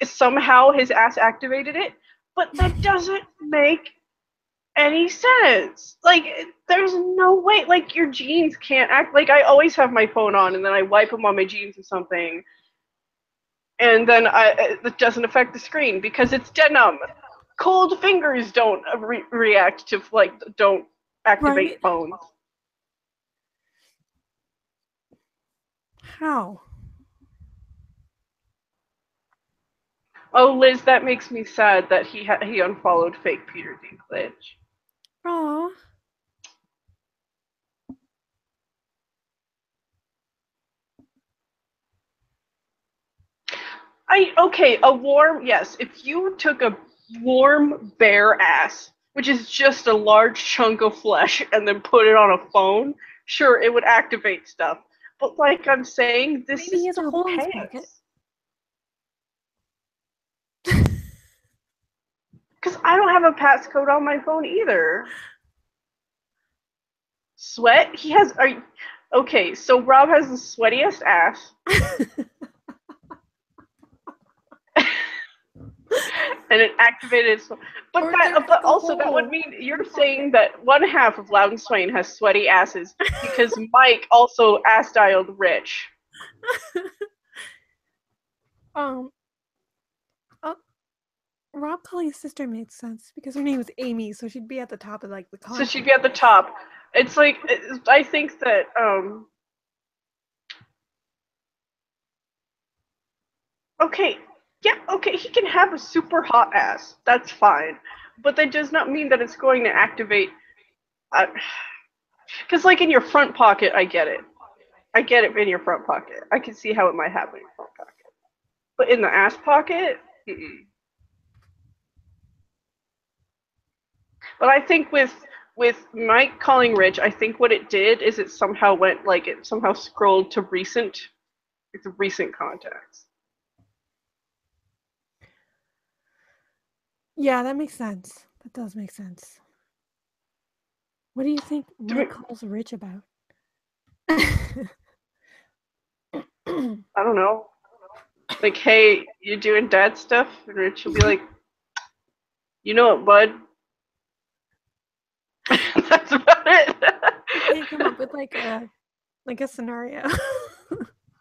somehow his ass activated it. But that doesn't make any sense. Like, there's no way. Like, your jeans can't act. Like, I always have my phone on, and then I wipe them on my jeans or something. And then it doesn't affect the screen because it's denim. Cold fingers don't react to, like, don't activate phones. How? Oh, Liz, that makes me sad that he unfollowed fake Peter Dinklage. Aww. Yes, if you took a warm bare ass, which is just a large chunk of flesh, and then put it on a phone, sure, it would activate stuff. But like I'm saying, this Maybe he has is a hole in his pocket. Because I don't have a passcode on my phone either. Sweat? He has... Okay, so Rob has the sweatiest ass. And it activated... But also that would mean you're saying that one half of Loud and Swain has sweaty asses because Mike also ass-dialed Rich. Rob Cully's sister makes sense because her name is Amy, so she'd be at the top of, like, the content. So she'd be at the top. It's like, I think that, okay, yeah, okay, he can have a super hot ass. That's fine. But that does not mean that it's going to activate, because, like, in your front pocket, I get it. I get it in your front pocket. I can see how it might happen in your front pocket. But in the ass pocket? Mm-mm. But I think with Mike calling Rich, I think what it did is it somehow went like it somehow scrolled to recent. It's recent contacts. Yeah, that makes sense. That does make sense. What do you think Mike calls Rich about? I don't know. Like, hey, you doing dad stuff? And Rich will be like, you know what, bud? That's about it. I can't come up with like a scenario.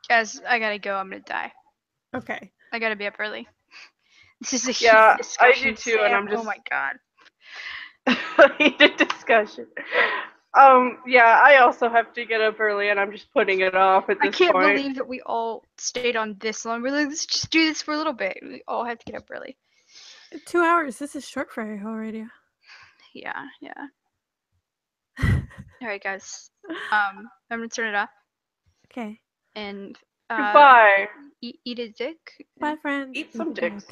Guys, I gotta go. I'm gonna die. Okay. I gotta be up early. This is a Yeah, heated discussion. I do too, and I'm just oh my god. heated discussion. Yeah, I also have to get up early, and I'm just putting it off at this I can't point. believe that we all stayed on this long. We're like, let's just do this for a little bit. We all have to get up early. 2 hours. This is short for Whole Radio. Yeah. All right, guys. I'm gonna turn it off. Okay. And Goodbye. eat a dick. Bye, friends. Eat some dicks.